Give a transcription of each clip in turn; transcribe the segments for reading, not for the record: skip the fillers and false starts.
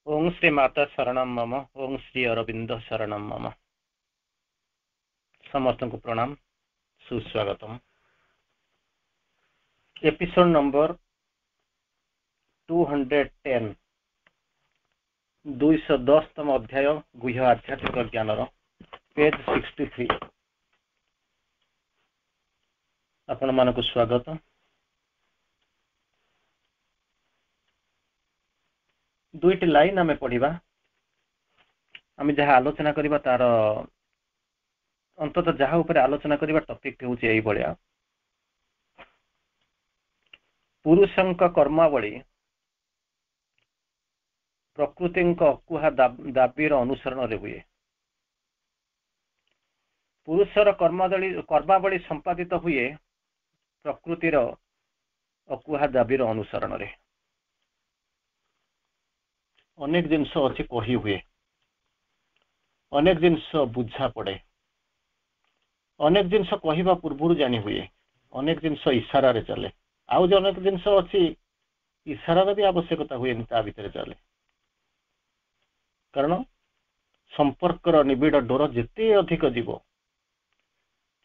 ओं श्री माता शरणम मम। ओं श्री अरविंद शरणम मम। समस्त को प्रणाम, सुस्वागतम। एपिसोड नंबर 210 210तम अध्याय गुह्य आध्यात्मिक ज्ञानर पेज 63 आपण मानक स्वागत। दुईटी लाइन आमे पढ़िबा। आमे जहाँ आलोचना करिबा तार अंततः जहाँ ऊपर आलोचना करिबा टॉपिक होउछि एई भलिया। पुरुषंक कर्मावली प्रकृतिंक अकुहा दाबीर अनुसरण रे हुए। पुरुषर कर्मावली संपादित हुए प्रकृतिर अकुहा दाबीर अनुसरण रे। अनेक जिनस अच्छी कही हुए, अनेक जिनस बुझा पड़े, अनेक जिनस कहवा पूर्व जानी हुए, अनेक जिनस इशारा रे चले। आउ जो अनेक जिनस अच्छी इशारार भी आवश्यकता हुए ता भीतर चले। कारण संपर्कर निबिड़ डोर जिते अधिक जीव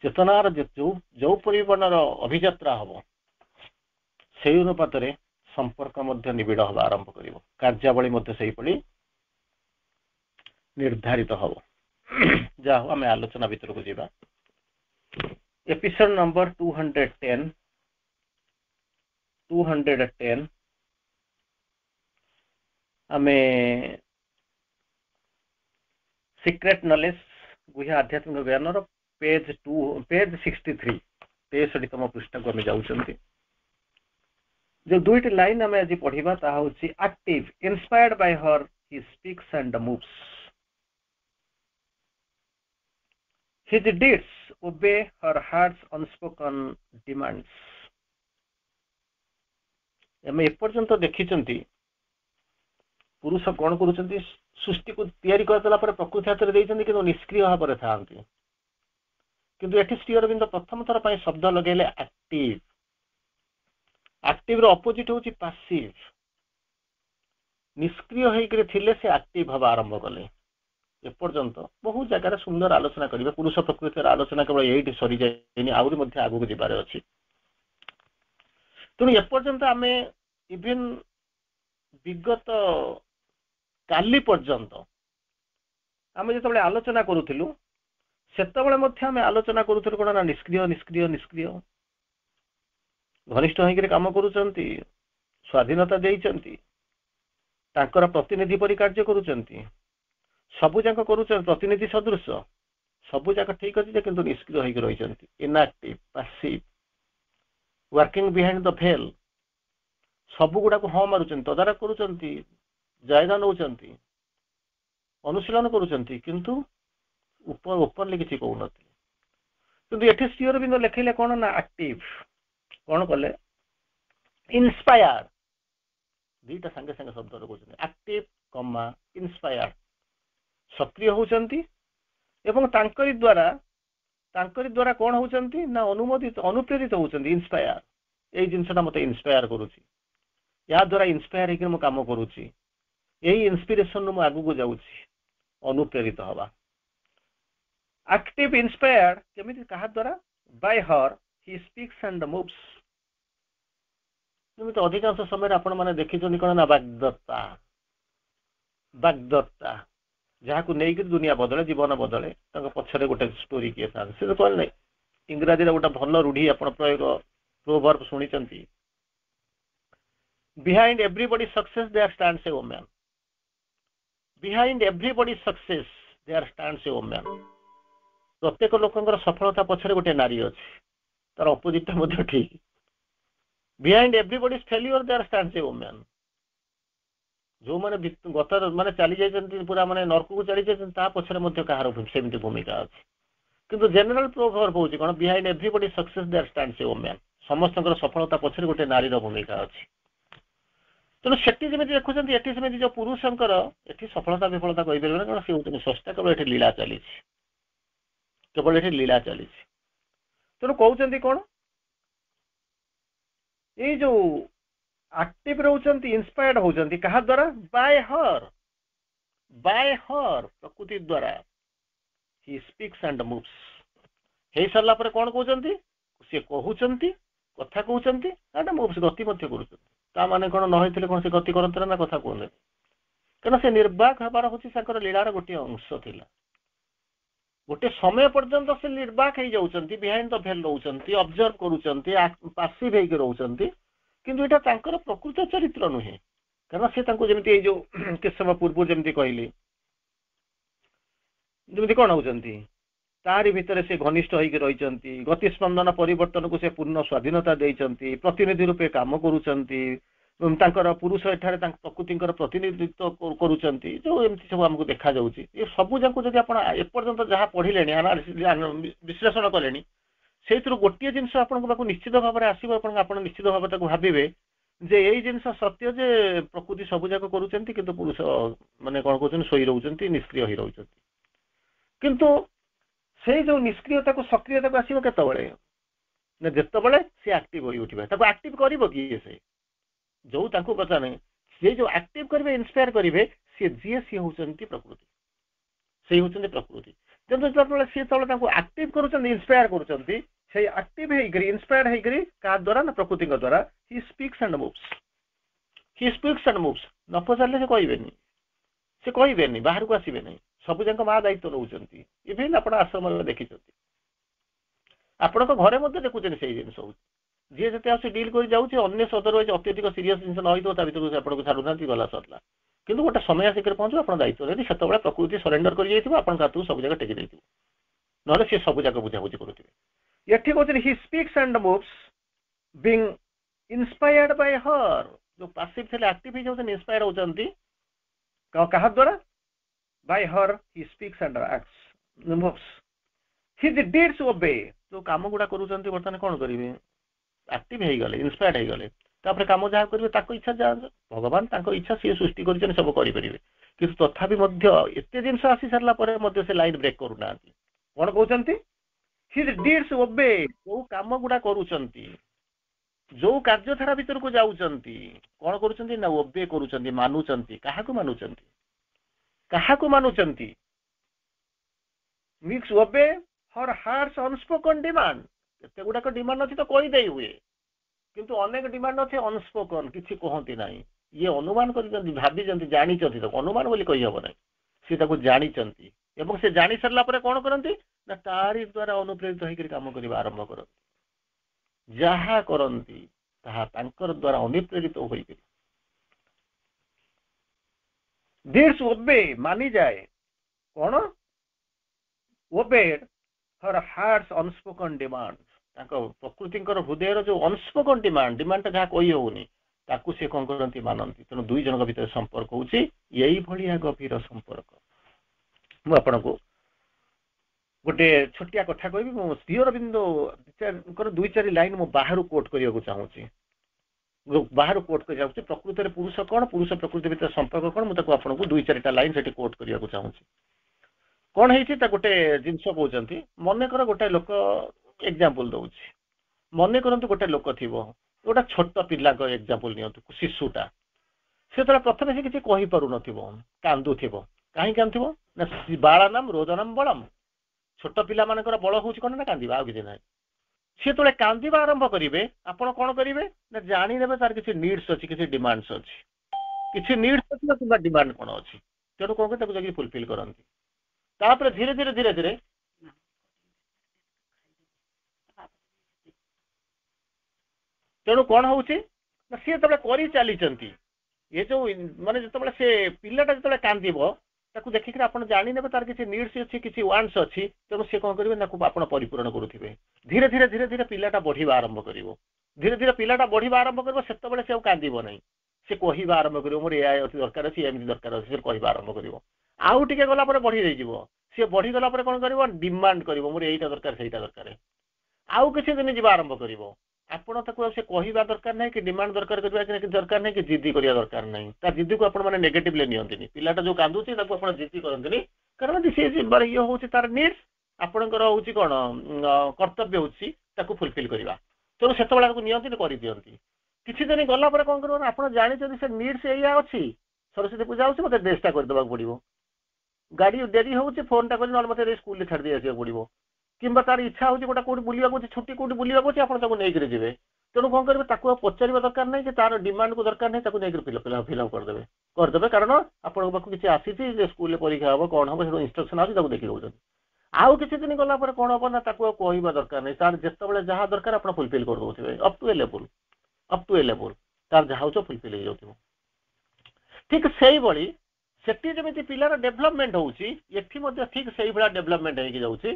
चेतनार जो परिमाणर अभियात्रा हम से अनुपात संपर्क मध्य निबिड़ हवा आरंभ कर कार्यावली निर्धारित हम। जा आम आलोचना भीतर को जीवा। एपिसोड नंबर 210 आमे सीक्रेट नॉलेज गुह्य आध्यात्मिक ज्ञान पेज 63 63तम पृष्ठ को आम जाऊँ। जो दुईटी लाइन आम आज पढ़ा ता हूँ active inspired by her he speaks and moves his deeds obey her hearts unspoken demands. आम एपर्यंत देखी पुरुष कौन कर सृष्टि को तैयारी करदेला प्रकृति हाथ में कि निष्क्रिय भाव में था। किंतु एटी श्री अरविंद प्रथम थर पर शब्द लगे एक्टिव। एक्टिव रो अपोजिट होची पैसिव। निष्क्रिय होइकरे थिले से एक्टिव हवा आरंभ कले। एपर्यंत बहुत जगह सुंदर आलोचना करिवे। पुरुष प्रकृतिर आलोचना केवल एठी सरी जायनि, आउरी मध्ये आगु जिबार अछि। तेणु एपर्यंत आमे इवन विगत काली पर्यंत आमे जेतबेले आलोचना करूथिलु सेतबेले मध्ये आमे आलोचना करूथिलु कोन ना निष्क्रिय निष्क्रिय निष्क्रिय घनिष्ठ होइकरे काम करूचंती, स्वाधीनता देइचंती, तांकर प्रतिनिधि परि कार्य करूचंती, सबु जाक करूचंती प्रतिनिधि सदृश सबु जाक ठीक अछि किंतु निष्क्रिय होइक रहिचंती, inactive passive working behind the भेल। सबु गुडा को हाँ मारुचंती, तदारक करूचंती, जायदा नौचंती, अनुशीलन करूचंती किंतु ऊपर ऊपर किसी कहूनथि। किंतु एठी श्री अरविंद लेखिले कोन ना एक्टिव कौन कले इंस्पायर्ड। दुईटा संगे संगे शब्द कहते एक्टिव कमा इंस्पायर्ड। सक्रिय होचंती एवं तांकरी द्वारा कौन होचंती ना अनुमोदित अनुप्रेरित होचंती। इंस्पायर एई जिनसटा मते इंस्पायर करूची, या द्वारा इंस्पायर हेकि म काम करूची, एई इंस्पिरेशन म आगु को जाउची अनुप्रेरित हवा। एक्टिव इंस्पायर्ड केमिति कहा द्वारा by her he speaks and moves. जमी अधिकांश समय आपण मैंने देखी कौन ना बागदत्ता बागदत्ता जहाँ को लेकिन दुनिया बदले जीवन बदले पछरे गोटे स्टोरी किए था से कहले ना इंग्राजी गोटे भल रूढ़ी आप प्रयोग प्रोवर्ब शुणी behind everybody success there stands a woman. Behind everybody success there stands a woman. प्रत्येक लोकंकर सफलता पछरे गोटे नारी अछि, तार अपोजिट ठीक। Behind everybody failure there stands a woman. जो माने गत माने चली जाइछन्ती पूरा माने नरक को चली जाइछन्ती ता पछरे मध्ये कहार सेमिति भूमिका अछि। किंतु जनरल प्रोवर्ब होछि कोन behind everybody success there stands a woman. समस्तकर सफलता पछरे गोटे नारी रो भूमिका अछि। तेणु सेठी जेमिति देखुछन्ती एठी सेमिति जो पुरुषंकर एठी सफलता विफलता कहि परबे कारण से होतनि सस्ता केवल एठी लीला चली छि, केवल एठी लीला चली छि। तेणु कहउछन्ती कोन ये जो एक्टिव रहउछन्ती इंस्पायर्ड होउछन्ती कहा द्वारा बाय हर। बाय हर प्रकृति द्वारा ही स्पीक्स एंड मूव्स हे सरला पर कोन कहउचंती से कहउचंती कथा कहउचंती एंड मूव्स गति मध्य करूचंती ता माने कोन न होइथिले कोन से गति करंतरा ना कथा कहले कना से निर्वाक हबार होची संकर लीलार गोटे अंश थिला गोटे समय पर्यंत से निर्वाक हो जाउचंती बिहाइंड द भेल रहउचंती ऑब्जर्व करूचंती पासिव हेक रहउचंती किंतु एटा तांकर प्रकृत चरित्र नुहे कारण से तांको जेमिति ए जो के समय पूर्व जेमिति कहली जेमिति कोन होउचंती तारि भितर से घनिष्ठ होइके रहिचंती गति स्पंदन परिवर्तन को से पूर्ण स्वाधीनता देइचंती प्रतिनिधि रूपे काम करूचंती तांकर पुरुष एठारे तांक प्रकृतिंकर प्रतिनिधित्व करूचंती जो एमती सब हमको देखा जाउची ए सब जाको जदि आपण ए पर्यंत जहा पढिलेनी विश्लेषण कलेनी सेइतरु गोटिए जिंस आपण को निश्चित भाव में आसीबो आपण निश्चित भाव ताको भाबिबे जे एई जिंस सत्य जे प्रकृति सब जाको करूचंती किंतु पुरुष माने कोन कहउचन सोई रहउचंती निष्क्रिय होई रहउचंती किंतु से जो निष्क्रियता को सक्रियता को आसीबो केतबळे न जेतबळे से एक्टिव होई उठिबे ताको एक्टिव करिवो कि से जो तांको पता नहीं से जो एक्टिव करिवे इंस्पायर करिवे से जे सी होचंती प्रकृति से होचंती प्रकृति जब जेतबळे से तळे तांको एक्टिव करूचंती इंस्पायर करूचंती से एक्टिव हेगरी इंस्पायर हेगरी का द्वारा न प्रकृति का द्वारा ही स्पीक्स एंड मूव्स न पचारले से कहबेनी बाहर को आसीबे नहीं सब जाक माँ दायित्व नौचंती इवेन आपण आश्रम देखिचंती आपण घरे मध्य देखुचंती से जिनिस जी जते आसी डील कर जाउची अन्य अदरवाइज अत्यधिक सीरियस जिनिस न होइतो ता भीतर आपण को छाडुनांती गला सरला किंतु गोटे समय आसिक पहुंचो आपण दायित्व यदि सेतबेला प्रकृति सरेंडर कर जाइथिबो आपण कातु सब जगह टेकी दैथिबो नले से सब जगह बुझा बुझी करूथिबे एठी कहते ही speaks and moves being inspired by हर जो पैसिव थे एक्टिव हो जाउछन इंस्पायर होचंती कहा द्वारा by her he speaks and acts moves his deeds obey जो काम गुडा करूचंती वर्तमान कोन करिवे एक्टिव हे गले इंस्पायर्ड हे गले तापर काम जहा करिवे ताको इच्छा जा भगवान ताको इच्छा से सृष्टि करिछन सब करि परिवे किंतु तथापि मध्य एते जिंस आसी सरला परे मध्य से लाइन ब्रेक करूनांती कोन कहउचंती हिज डीड्स ओबे जो काम गुडा करूचंती जो कार्यधारा भीतर को जाउचंती कोन करूचंती ना ओबे करूचंती मानुचंती काहाको मानुचंती मिक्स ओबे हर हार्स अनस्पोकन डिमांड एते गुडाक डिमांड अछि तो कहि देई हुए किंतु अनेक डिमांड अछि अनस्पोकन किछि कहंती नाही ये अनुमान करिचंती भाबिचंती जानिचंती तो अनुमान बोली कहि हबो नाही से ताको जानिचंती एवं से जानि सरला परे कोन करंती ना तारी द्वारा अनुप्रेरित होइकरी काम करिबा आरंभ करंती जहा करंती ताहा तांकर द्वारा अनुप्रेरित होइकरी दिस ओबे मानी जाए कौन ओबेड हर हार्ट्स अनस्पोकन डिमांड प्रकृति हृदय जो अनस्पोकन डिमांड जहाँ कही होनी ताकू से कौन करती मानती तेणु दुई जन भीतर संपर्क होची यही भलिया गभीर संपर्क मु आपन को गोटे छोटिया कथा कहबी मो श्री अरविंद दुई चार लाइन मु बाहर कोट करिया को चाहूची बाहर कोट कर जाउची प्रकृति रे पुरुष कोन पुरुष प्रकृति भीतर संपर्क कोन मु ताको आपन को दुई चारटा लाइन सेठी कोट करिया को चाहूची कोन हेची ता गोटे जिंस कहउचंती मने कर गोटे लोक एग्जांपल दउची मने करंतु गोटे लोक थिबो गोटा छोट पिल्ला को एग्जांपल नियंतु शिशुटा से तरा प्रथमे से किछि कहि पारु नथिबो कांदु थिबो काहे कांदुथिबो ना बाळानाम रोदनम बळम छोट पिल्ला मानकर बळ होउची कोन ना कांदिबा आ किछि नाही से तोले कांदिबा आरंभ करिवे आपण कोन करिवे ना जानि नेबे तार किछि नीड्स अछि किछि डिमांड्स अछि किछि नीड्स अछि ना किबा डिमांड कोन अछि तेणु कोन के ताको जगी फुलफिल करंती तापर धीरे धीरे धीरे धीरे तेणु कौन होउची ना सी तबले करी चली चंती ये जो माने जतबले से पिल्लाटा जतबले कांदिबो ताकू देखिक आपण जानि नेबे तार किछि नीड्स अछि किछि वांट्स अछि तेणु से कोन करिवे ना को आपण परिपूर्ण करूथिबे धीरे धीरे धीरे धीरे पिल्लाटा बढ़िबा आरंभ करिवो धीरे धीरे पिल्लाटा बढ़िबा आरंभ करिवो सेतबले से कांदिबो नै से कहिबा आरंभ करिवो मोर एआई अछि दरकार अछि एमि दरकार अछि से कहिबा आरंभ करिवो आउ टिके गला पर बढ़ी जाई जिवो से बढ़ी गला पर कोन करिवो डिमांड करिवो मोर एईटा दरकार सेईटा दरकार आउ किछि दिन जिबा आरंभ करिवो आपण ताको से कहिबा दरकार नै कि डिमांड दरकार करबा कि दरकार नै कि जिद्दी करिया दरकार नै ता जिद्दी को आपण माने नेगेटिवली नियंतिनी पिलाटा जो कांदुची ताको आपण जिद्दी करंतिनी कारण दिस इज बार यो होची तार नीड्स आपणकर होची कोन कर्तव्य होची ताको फुलफिल करिवा तो सेतबेला को नियंतिनी करि दियंती किछि दिन गला पर कोन करबो आपण जानि जदि से नीड्स एया अछि सरस्वती पूजा होची मते देशटा कर देबा पड़िबो ଗାଡି ଡେରି ହଉଛି ଫୋନଟା କରି ନହେଲେ ମତେ ସ୍କୁଲରେ ଛାଡ଼ି ଦେଇ ଆସିବାକୁ ପଡିବ, କିମ୍ବା ତାର ଇଚ୍ଛା ହଉଛି ଗୋଟେ କୋଉଠି ବୁଲିବାକୁ ଅଛି, ଛୁଟି କୋଉଠି ବୁଲିବାକୁ ଅଛି, ଆପଣ ତାକୁ ନେଇକରି ଯିବେ। ତେଣୁ କଣ କରିବେ, ତାକୁ ଆଉ ପଚାରିବା ଦରକାର ନାହିଁ ଯେ ତାର ଡିମାଣ୍ଡକୁ ଦରକାର ନାହିଁ, ତାକୁ ନେଇକରି ଫିଲ୍ଅପ୍ କରିଦେବେ କାରଣ ଆପଣଙ୍କ ପାଖକୁ କିଛି ଆସିଛି ଯେ ସ୍କୁଲରେ ପରୀକ୍ଷା ହବ କଣ ହବ ସେଠୁ ଇନଷ୍ଟ୍ରକ୍ସନ ଆସୁଛି ତାକୁ ଦେଖି ଦଉଛନ୍ତି। ଆଉ କିଛି ଦିନ ଗଲା ପରେ କଣ ହବ ନା ତାକୁ ଆଉ କହିବା ଦରକାର ନାହିଁ, ତାର ଯେତେବେଳେ ଯାହା ଦରକାର ଆପଣ ଫୁଲଫିଲ୍ କରିଦଉଥିବେ ଅପ୍ ଟୁ ଏ ଲେବୁଲ ତାର ଯାହା ହଉଛି ଫୁଲଫିଲ୍ ହେଇଯାଉଥିବ। ଠିକ ସେଇଭଳି ସେଠି ଯେମିତି ପିଲାର ଡେଭଲପମେଣ୍ଟ ହଉଛି ଏଠି ମଧ୍ୟ ଠିକ ସେଇଭଳିଆ ଡେଭଲପମେଣ୍ଟ ହେଇକି ଯାଉଛି।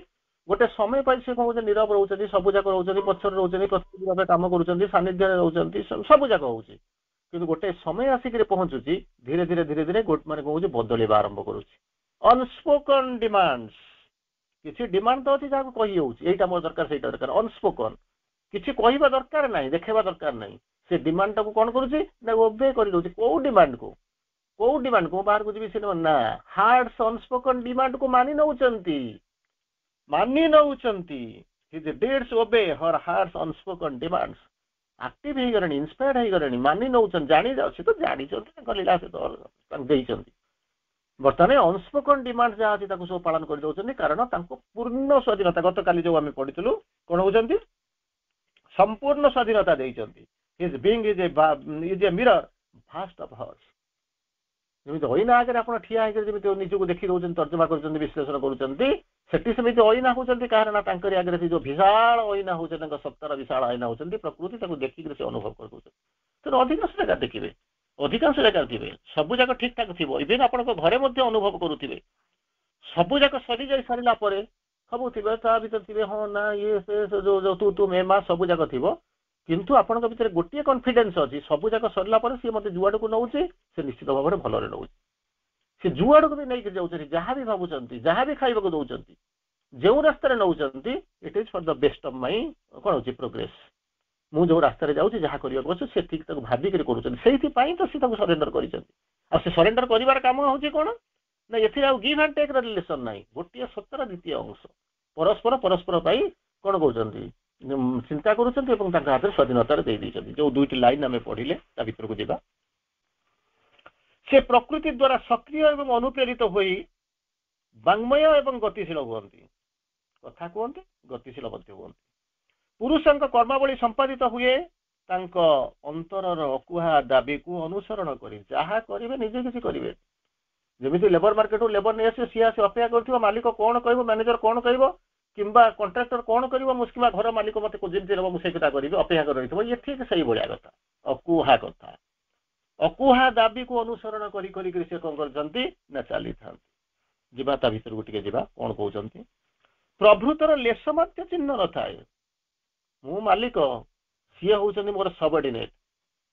ଗୋଟେ ସମୟ ପାଇଁ ସେ କଣ କହୁଛନ୍ତି ନୀରବ ରହୁଛନ୍ତି, ସବୁ ଯାକ ରହୁଛନ୍ତି, ପଛରେ ରହୁଛନ୍ତି, ପ୍ରସ୍ତୁତି ଭାବେ କାମ କରୁଛନ୍ତି, ସାନ୍ନିଧ୍ୟରେ ରହୁଛନ୍ତି, ସବୁ ଯାକ ହଉଛି। କିନ୍ତୁ ଗୋଟେ ସମୟ ଆସିକିରି ପହଞ୍ଚୁଛି ଧୀରେ ଧୀରେ ଧୀରେ ଧୀରେ ମାନେ କଣ ହଉଛି ବଦଳିବା ଆରମ୍ଭ କରୁଛି। ଅନସ୍ପୋକନ ଡିମାଣ୍ଡ, କିଛି ଡିମାଣ୍ଡ ତ ଅଛି ଯାହାକୁ କହି ହଉଛି ଏଇଟା ମୋର ଦରକାର ସେଇଟା ଦରକାର, ଅନସ୍ପୋକନ କିଛି କହିବା ଦରକାର ନାହିଁ, ଦେଖେଇବା ଦରକାର ନାହିଁ, ସେ ଡିମାଣ୍ଡ ଟାକୁ କଣ କରୁଛି ନା ଓବେ କରିଦଉଛି। କୋଉ ଡିମାଣ୍ଡକୁ ବାହାରକୁ ଯିବି ସିନେମା ନା ହାର୍ଡ ଅନସ୍ପୋକନ ଡିମାଣ୍ଡକୁ ମାନି ନଉଛନ୍ତି his deeds obey her heart's unspoken demands। Active ହେଇଗଲେଣି, ଇନ୍ସପାୟାର୍ଡ ହେଇଗଲେଣି, ମାନି ନଉଛନ୍ତି, ଜାଣି ଯାଉଛି ତ ଜାଣିଛନ୍ତି ତାଙ୍କ ଲୀଳା ସେ ତାଙ୍କୁ ଦେଇଛନ୍ତି। ବର୍ତ୍ତମାନ ଅନସ୍ପୋକନ ଡିମାଣ୍ଡ ଯାହା ଅଛି ତାକୁ ସବୁ ପାଳନ କରିଦଉଛନ୍ତି କାରଣ ତାଙ୍କୁ ପୂର୍ଣ୍ଣ ସ୍ୱାଧୀନତା, ଗତକାଲି ଯୋଉ ଆମେ ପଢିଥିଲୁ କଣ ହଉଛନ୍ତି ସମ୍ପୂର୍ଣ୍ଣ ସ୍ୱାଧୀନତା ଦେଇଛନ୍ତି। his being is a mirror vast of hers। ଯେମିତି ଅଇନା ଆଗରେ ଆପଣ ଠିଆ ହେଇକି ଯେମିତି ନିଜକୁ ଦେଖି ଦଉଛନ୍ତି, ତର୍ଜମା କରୁଛନ୍ତି, ବିଶ୍ଳେଷଣ କରୁଛନ୍ତି, ସେଠି ସେମିତି ଅଇନା ହଉଛନ୍ତି କାହାର ନା ତାଙ୍କରି ଆଗରେ ସେ ଯୋଉ ବିଶାଳ ଅଇନା ହଉଛନ୍ତି, ତାଙ୍କ ସପ୍ତାହର ବିଶାଳ ଅଇନା ହଉଛନ୍ତି ପ୍ରକୃତି, ତାକୁ ଦେଖିକିରି ସେ ଅନୁଭବ କରିଦଉଛନ୍ତି। ତେଣୁ ଅଧିକାଂଶ ଜାଗା ଦେଖିବେ, ଅଧିକାଂଶ ଜାଗାରେ ଥିବେ ସବୁ ଯାକ ଠିକ ଠାକ ଥିବ, ଇଭେନ ଆପଣଙ୍କ ଘରେ ମଧ୍ୟ ଅନୁଭବ କରୁଥିବେ ସବୁ ଯାକ ସରିଯାଇ ସାରିଲା ପରେ ସବୁ ଥିବେ, ତା ଭିତରେ ଥିବେ ହଁ ନା ଇଏ ସେ ଯୋଉ ତୁ ମେ ମା ସବୁ ଯାକ ଥିବ, କିନ୍ତୁ ଆପଣଙ୍କ ଭିତରେ ଗୋଟିଏ କନଫିଡେନ୍ସ ଅଛି ସବୁ ଯାକ ସରିଲା ପରେ ସିଏ ମତେ ଯୁଆଡକୁ ନଉଛି ସେ ନିଶ୍ଚିତ ଭାବରେ ଭଲରେ ନଉଛି। ସେ ଯୁଆଡକୁ ବି ନେଇକି ଯାଉଛନ୍ତି, ଯାହା ବି ଭାବୁଛନ୍ତି, ଯାହା ବି ଖାଇବାକୁ ଦଉଛନ୍ତି, ଯେଉଁ ରାସ୍ତାରେ ନଉଛନ୍ତି it is for the best of my କଣ ହଉଛି ପ୍ରୋଗ୍ରେସ। ମୁଁ ଯୋଉ ରାସ୍ତାରେ ଯାଉଛି ଯାହା କରିବାକୁ ଅଛି ସେ ଠିକ ତାକୁ ଭାବିକିରି କରୁଛନ୍ତି, ସେଇଥିପାଇଁ ତ ସେ ତାକୁ ସରେଣ୍ଡର କରିଛନ୍ତି। ଆଉ ସେ ସରେଣ୍ଡର କରିବାର କାମ ହଉଛି କଣ ନା ଏଥିରେ ଆଉ ଗିଭ୍ ଆଣ୍ଡ ଟେକ୍ ର ରିଲେସନ ନାହିଁ, ଗୋଟିଏ ସତ୍ୟର ଦ୍ୱିତୀୟ ଅଂଶ, ପରସ୍ପର ପାଇଁ କଣ କହୁଛନ୍ତି ଚିନ୍ତା କରୁଛନ୍ତି ଏବଂ ତାଙ୍କ ହାତରେ ସ୍ୱାଧୀନତାରେ ଦେଇ ଦେଇଛନ୍ତି। ଯୋଉ ଦୁଇଟି ଲାଇନ ଆମେ ପଢିଲେ ତା ଭିତରକୁ ଯିବା। ସେ ପ୍ରକୃତି ଦ୍ୱାରା ସକ୍ରିୟ ଏବଂ ଅନୁପ୍ରେରିତ ହୋଇ ବାଙ୍ଗ୍ମୟ ଏବଂ ଗତିଶୀଳ ହୁଅନ୍ତି, କଥା କୁହନ୍ତି, ଗତିଶୀଳ ମଧ୍ୟ ହୁଅନ୍ତି। ପୁରୁଷଙ୍କ କର୍ମାବଳୀ ସମ୍ପାଦିତ ହୁଏ ତାଙ୍କ ଅନ୍ତରର ଅକୁହା ଦାବିକୁ ଅନୁସରଣ କରି, ଯାହା କରିବେ ନିଜେ କିଛି କରିବେ। ଯେମିତି ଲେବର ମାର୍କେଟରୁ ଲେବର ନେଇ ଆସିବେ, ସିଏ ଆସି ଅପେକ୍ଷା କରୁଥିବ ମାଲିକ କଣ କହିବ, ମ୍ୟାନେଜର କଣ କହିବ, କିମ୍ବା କଣ୍ଟ୍ରାକ୍ଟର କଣ କରିବ, କିମ୍ବା ଘର ମାଲିକ ମତେ ଯେମିତି ଦେବ ମୁଁ ସେଇ କଥା କରିବି, ଅପେକ୍ଷା କରି ରହିଥିବ। ଇଏ ଠିକ ସେଇଭଳିଆ କଥା, ଅକୁହା ଦାବିକୁ ଅନୁସରଣ କରି କରିକି ସେ କଣ କରିଛନ୍ତି ନା ଚାଲିଥାନ୍ତି। ଯିବା ତା ଭିତରକୁ ଟିକେ ଯିବା, କଣ କହୁଛନ୍ତି। ପ୍ରଭୃତର ଲେଶ ମଧ୍ୟ ଚିହ୍ନ ନଥାଏ, ମୁଁ ମାଲିକ ସିଏ ହଉଛନ୍ତି ମୋର ସବଅର୍ଡିନେଟ,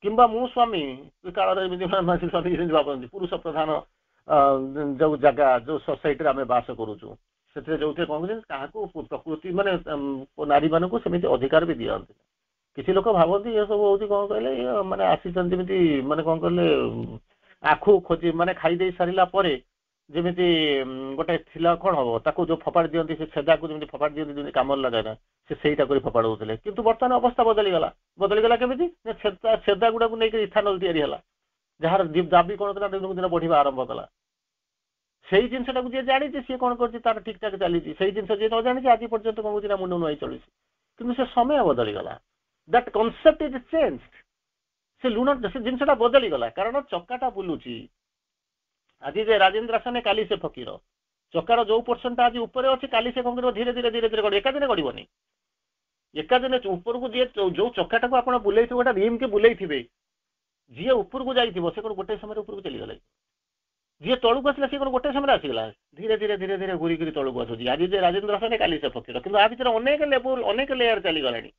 କିମ୍ବା ମୁଁ ସ୍ୱାମୀ କାଳରେ ଏମିତି ସ୍ୱାମୀ ଯେମିତି ଭାବନ୍ତି, ପୁରୁଷ ପ୍ରଧାନ ଯୋଉ ଜାଗା ଯୋଉ ସୋସାଇଟିରେ ଆମେ ବାସ କରୁଛୁ ସେଥିରେ ଯୋଉଥିରେ କଣ କରୁଛନ୍ତି କାହାକୁ ପ୍ରକୃତି ମାନେ ନାରୀ ମାନଙ୍କୁ ସେମିତି ଅଧିକାର ବି ଦିଅନ୍ତି। କିଛି ଲୋକ ଭାବନ୍ତି ଏ ସବୁ ହଉଛି କଣ କହିଲେ ମାନେ ଆସିଛନ୍ତି ଯେମିତି ମାନେ କଣ କହିଲେ ଆଖୁ ଖୋଜି ମାନେ ଖାଇ ଦେଇ ସାରିଲା ପରେ ଯେମିତି ଗୋଟେ ଥିଲା କଣ ହବ ତାକୁ ଯୋଉ ଫୋପାଡ଼ି ଦିଅନ୍ତି, ସେ ଛେଦାକୁ ଯେମିତି ଫୋପାଡ଼ି ଦିଅନ୍ତି ଯେମିତି କାମରେ ଲଗାଏ ନା, ସେ ସେଇଟା କରି ଫୋପାଡ଼ି ଦଉଥିଲେ। କିନ୍ତୁ ବର୍ତ୍ତମାନ ଅବସ୍ଥା ବଦଳିଗଲା କେମିତି ଛେଦା ଗୁଡାକୁ ନେଇକି ଇଥାନଲ ତିଆରି ହେଲା, ଯାହାର ଦାବି କଣ ଥିଲା ଦିନକୁ ଦିନ ବଢିବା ଆରମ୍ଭ କଲା। ସେଇ ଜିନିଷଟାକୁ ଯିଏ ଜାଣିଛି ସିଏ କଣ କରୁଛି ତାର ଠିକ ଠାକ ଚାଲିଛି, ସେଇ ଜିନିଷ ଯିଏ ନ ଜାଣିଛି ଆଜି ପର୍ଯ୍ୟନ୍ତ କଣ କହୁଛି ନା ମୁଣ୍ଡ ନୁଆଇ ଚଳୁଛି। କିନ୍ତୁ ସେ ସମୟ ବଦଳିଗଲା, ଦ୍ୟାଟ କନସେପ୍ଟ ଇଜ ଚେଞ୍ଜ। ସେ ଜିନିଷଟା ବଦଳିଗଲା କାରଣ ଚକାଟା ବୁଲୁଛି। ଆଜି ଯେ ରାଜେନ୍ଦ୍ର ଆସନେ କାଲି ସେ ଫକୀର, ଚକାର ଯୋଉ ପର୍ସନଟା ଆଜି ଉପରେ ଅଛି କାଲି ସେ କଣ କରିବ ଧୀରେ ଧୀରେ ଗଡ଼ିବ, ଏକାଦିନେ ଗଡ଼ିବନି। ଏକାଦିନେ ଉପରକୁ ଯିଏ ଯୋଉ ଚକାଟାକୁ ଆପଣ ବୁଲେଇଥିବେ, ଗୋଟେ ରିମ୍ କି ବୁଲେଇଥିବେ, ଯିଏ ଉପରକୁ ଯାଇଥିବ ସେ କଣ ଗୋଟେ ସମୟରେ ଉପରକୁ ଚାଲିଗଲା, ଯିଏ ତଳକୁ ଆସିଲା ସେ କଣ ଗୋଟେ ସମୟରେ ଆସିଗଲା, ଧୀରେ ଧୀରେ ଘୁରିକିରି ତଳକୁ ଆସୁଛି। ଆଜି ଯେ ରାଜେନ୍ଦ୍ର ଆସନେ କାଲି ସେ ଫକୀର, କିନ୍ତୁ ଆ ଭିତରେ ଅନେକ ଲେବୁଲ ଅନେକ ଲେୟାର ଚାଲିଗଲାଣି।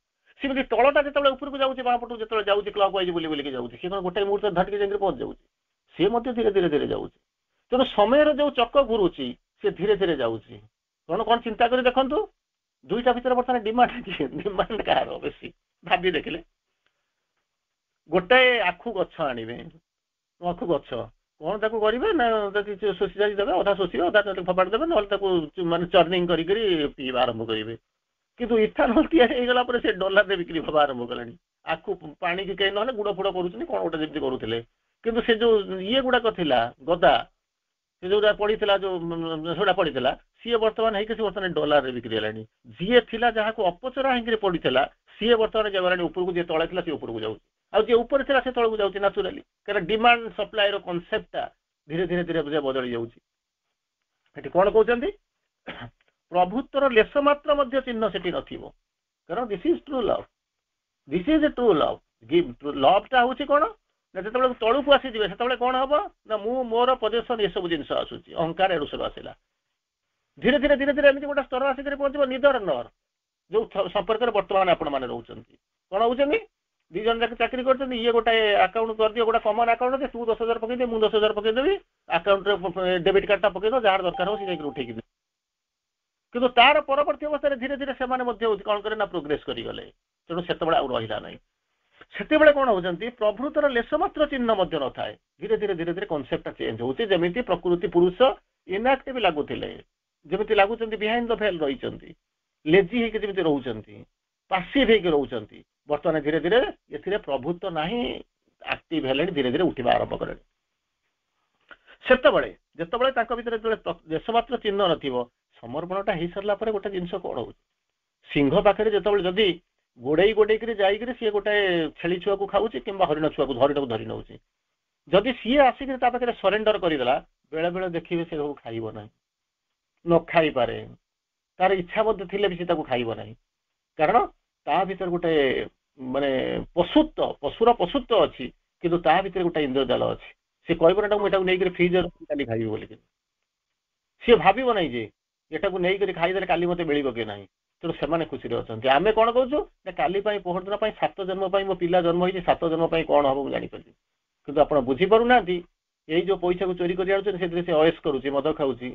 ସେମିତି ତଳଟା ଯେତେବେଳେ ଉପରକୁ ଯାଉଛି ବାଁ ପଟକୁ ଯେତେବେଳେ ଯାଉଛି କ୍ଲକ୍ ୱାଇଜ ବୁଲିକି ଯାଉଛି, ସେ କଣ ଗୋଟେ ମୁହୂର୍ତ୍ତରେ ଧଟିକି ଯାଇକି ପହଞ୍ଚି ଯାଉଛି, ସିଏ ମଧ୍ୟ ଧୀରେ ଧୀରେ ଯାଉଛି। ତେଣୁ ସମୟର ଯୋଉ ଚକ ଘୁରୁଛି ସେ ଧୀରେ ଧୀରେ ଯାଉଛି। କଣ ଚିନ୍ତା କରି ଦେଖନ୍ତୁ, ଦୁଇଟା ଭିତରେ ବର୍ତ୍ତମାନ ଡିମାଣ୍ଡ କାହାର ବେଶୀ ଭାବି ଦେଖିଲେ। ଗୋଟାଏ ଆଖୁ ଗଛ ଆଣିବେ, ଆଖୁ ଗଛ କଣ ତାକୁ କରିବେ ନା ଶୋଷି ଯାଇ ଦେବେ, ଅଧା ଶୋଷିବେ ଅଧା ଫୋପାଡ଼ି ଦେବେ, ନହେଲେ ତାକୁ ମାନେ ଚର୍ଣ୍ଣିଂ କରିକିରି ପିଇବା ଆରମ୍ଭ କରିବେ। କିନ୍ତୁ ଇଥାନଲ ତିଆରି ହେଇଗଲା ପରେ ସେ ଡଲାରରେ ବିକ୍ରି ହେବା ଆରମ୍ଭ କଲାଣି। ଆଖୁ ପାଣିକି କେହି ନହେଲେ ଗୁଡ଼ ଫୁଡ଼ କରୁଛନ୍ତି କଣ ଗୋଟେ ଯେମିତି କରୁଥିଲେ, କିନ୍ତୁ ସେ ଯୋଉ ଇଏ ଗୁଡାକ ଥିଲା ଗଦା, ସେ ଯୋଉଟା ପଡିଥିଲା ଯୋଉଟା ପଡିଥିଲା ସିଏ ବର୍ତ୍ତମାନ ହେଇକି ବର୍ତ୍ତମାନ ଡଲାରରେ ବିକ୍ରି ହେଲାଣି। ଯିଏ ଥିଲା ଯାହାକୁ ଅପଚରା ହେଇକି ପଡିଥିଲା ସିଏ ବର୍ତ୍ତମାନ ଗଲାଣି ଉପରକୁ, ଯିଏ ତଳେ ଥିଲା ସିଏ ଉପରକୁ ଯାଉଛି, ଆଉ ଯିଏ ଉପରେ ଥିଲା ସେ ତଳକୁ ଯାଉଛି ନ୍ୟାଚୁରାଲି, କାରଣ ଡିମାଣ୍ଡ ସପ୍ଲାଏ ର କନସେପ୍ଟଟା ଧୀରେ ଧୀରେ ଧୀରେ ଧୀରେ ବଦଳି ଯାଉଛି। ସେଠି କଣ କହୁଛନ୍ତି, ପ୍ରଭୁତ୍ୱର ଲେଶ ମାତ୍ର ମଧ୍ୟ ଚିହ୍ନ ସେଠି ନଥିବ, କାରଣ this is true love, this is a true love. ଲଭ୍ଟା ହଉଛି କଣ ନା ଯେତେବେଳେ ତଳକୁ ଆସିଯିବେ ସେତେବେଳେ କଣ ହବ ନା ମୁଁ ମୋର ପୋଜିସନ ଏସବୁ ଜିନିଷ ଆସୁଛି, ଅହଙ୍କାର ଏଡୁ ସବୁ ଆସିଲା, ଧୀରେ ଧୀରେ ଧୀରେ ଧୀରେ ଏମିତି ଗୋଟେ ସ୍ତର ଆସିକରି ପହଞ୍ଚିବ ନିଦର ନର, ଯୋଉ ସମ୍ପର୍କରେ ବର୍ତ୍ତମାନ ଆପଣ ମାନେ ରହୁଛନ୍ତି। କଣ ହଉଛନ୍ତି, ଦି ଜଣ ଯାକ ଚାକିରି କରୁଛନ୍ତି, ଇଏ ଗୋଟେ ଆକାଉଣ୍ଟ କରିଦିଅ, ଗୋଟେ କମନ ଆକାଉଣ୍ଟ ଅଛି, ତୁ 10,000 ପକେଇଦେ, ମୁଁ 10,000 ପକେଇଦେବି, ଆକାଉଣ୍ଟରେ ଡେବିଟ୍ କାର୍ଡଟା ପକେଇଦବ, ଯାହାର ଦରକାର ହବ ସେ ଯାଇକି ଉଠେଇକି ଦେବେ। କିନ୍ତୁ ତାର ପରବର୍ତ୍ତୀ ଅବସ୍ଥାରେ ଧୀରେ ଧୀରେ ସେମାନେ ମଧ୍ୟ କଣ କରେ ନା ପ୍ରୋଗ୍ରେସ କରିଗଲେ, ତେଣୁ ସେତେବେଳେ ଆଉ ରହିଲା ନାହିଁ। ସେତେବେଳେ କଣ ହଉଛନ୍ତି, ପ୍ରଭୃତର ଲେଶ ମାତ୍ର ଚିହ୍ନ ମଧ୍ୟ ନଥାଏ, ଧୀରେ ଧୀରେ ଧୀରେ ଧୀରେ କନସେପ୍ଟଟା ଚେଞ୍ଜ ହଉଛି। ଯେମିତି ପ୍ରକୃତି ପୁରୁଷ ଇନଆକ୍ଟିଭ ଲାଗୁଥିଲେ, ଯେମିତି ଲାଗୁଛନ୍ତି ବିହାଇଣ୍ଡ ଦ ଭେଲ୍ ରହିଛନ୍ତି, ଲେଜି ହେଇକି ଯେମିତି ରହୁଛନ୍ତି, ପାସିଭ ହେଇକି ରହୁଛନ୍ତି, ବର୍ତ୍ତମାନ ଧୀରେ ଧୀରେ ଏଥିରେ ପ୍ରଭୁତ୍ୱ ନାହିଁ, ଆକ୍ଟିଭ ହେଲେଣି, ଧୀରେ ଧୀରେ ଉଠିବା ଆରମ୍ଭ କଲେଣି। ସେତେବେଳେ ଯେତେବେଳେ ତାଙ୍କ ଭିତରେ ଯେତେବେଳେ ଦେଶମାତ୍ର ଚିହ୍ନ ନଥିବ, ସମର୍ପଣଟା ହେଇସାରିଲା ପରେ ଗୋଟେ ଜିନିଷ କଣ ହଉଛି, ସିଂହ ପାଖରେ ଯେତେବେଳେ ଯଦି ଗୋଡେଇକରି ଯାଇକରି ସିଏ ଗୋଟେ ଛେଳି ଛୁଆକୁ ଖାଉଛି କିମ୍ବା ହରିଣ ଛୁଆକୁ ହରିଣକୁ ଧରି ନେଉଛି, ଯଦି ସିଏ ଆସିକି ତା ପାଖରେ ସରେଣ୍ଡର କରିଦେଲା, ବେଳେ ବେଳେ ଦେଖିବେ ସେ ସବୁ ଖାଇବ ନାହିଁ, ନ ଖାଇପାରେ, ତାର ଇଚ୍ଛା ମଧ୍ୟ ଥିଲେ ବି ସେ ତାକୁ ଖାଇବ ନାହିଁ, କାରଣ ତା ଭିତରେ ଗୋଟେ ମାନେ ପଶୁର ପଶୁତ୍ୱ ଅଛି, କିନ୍ତୁ ତା ଭିତରେ ଗୋଟେ ଇନ୍ଦ୍ରଜାଲ ଅଛି। ସେ କହିବ ନା ମୁଁ ଏଟାକୁ ନେଇକରି ଫ୍ରିଜରେ କାଲି ଖାଇବି ବୋଲିକି, ସିଏ ଭାବିବ ନାହିଁ ଯେ ଏଟାକୁ ନେଇକରି ଖାଇଦେଲେ କାଲି ମତେ ମିଳିବ କି ନାହିଁ। ତେଣୁ ସେମାନେ ଖୁସିରେ ଅଛନ୍ତି। ଆମେ କଣ କହୁଛୁ ନା କାଲି ପାଇଁ, ପହରଦିନ ପାଇଁ, 7 ଜନ୍ମ ପାଇଁ ମୋ ପିଲା ଜନ୍ମ ହେଇଛି, 7 ଜନ୍ମ ପାଇଁ କଣ ହବ ମୁଁ ଜାଣିପାରିବି। କିନ୍ତୁ ଆପଣ ବୁଝିପାରୁନାହାନ୍ତି, ଏଇ ଯୋଉ ପଇସାକୁ ଚୋରି କରି ଆଣୁଛନ୍ତି ସେଥିରେ ସେ ଅୟସ କରୁଛି, ମଦ ଖାଉଛି,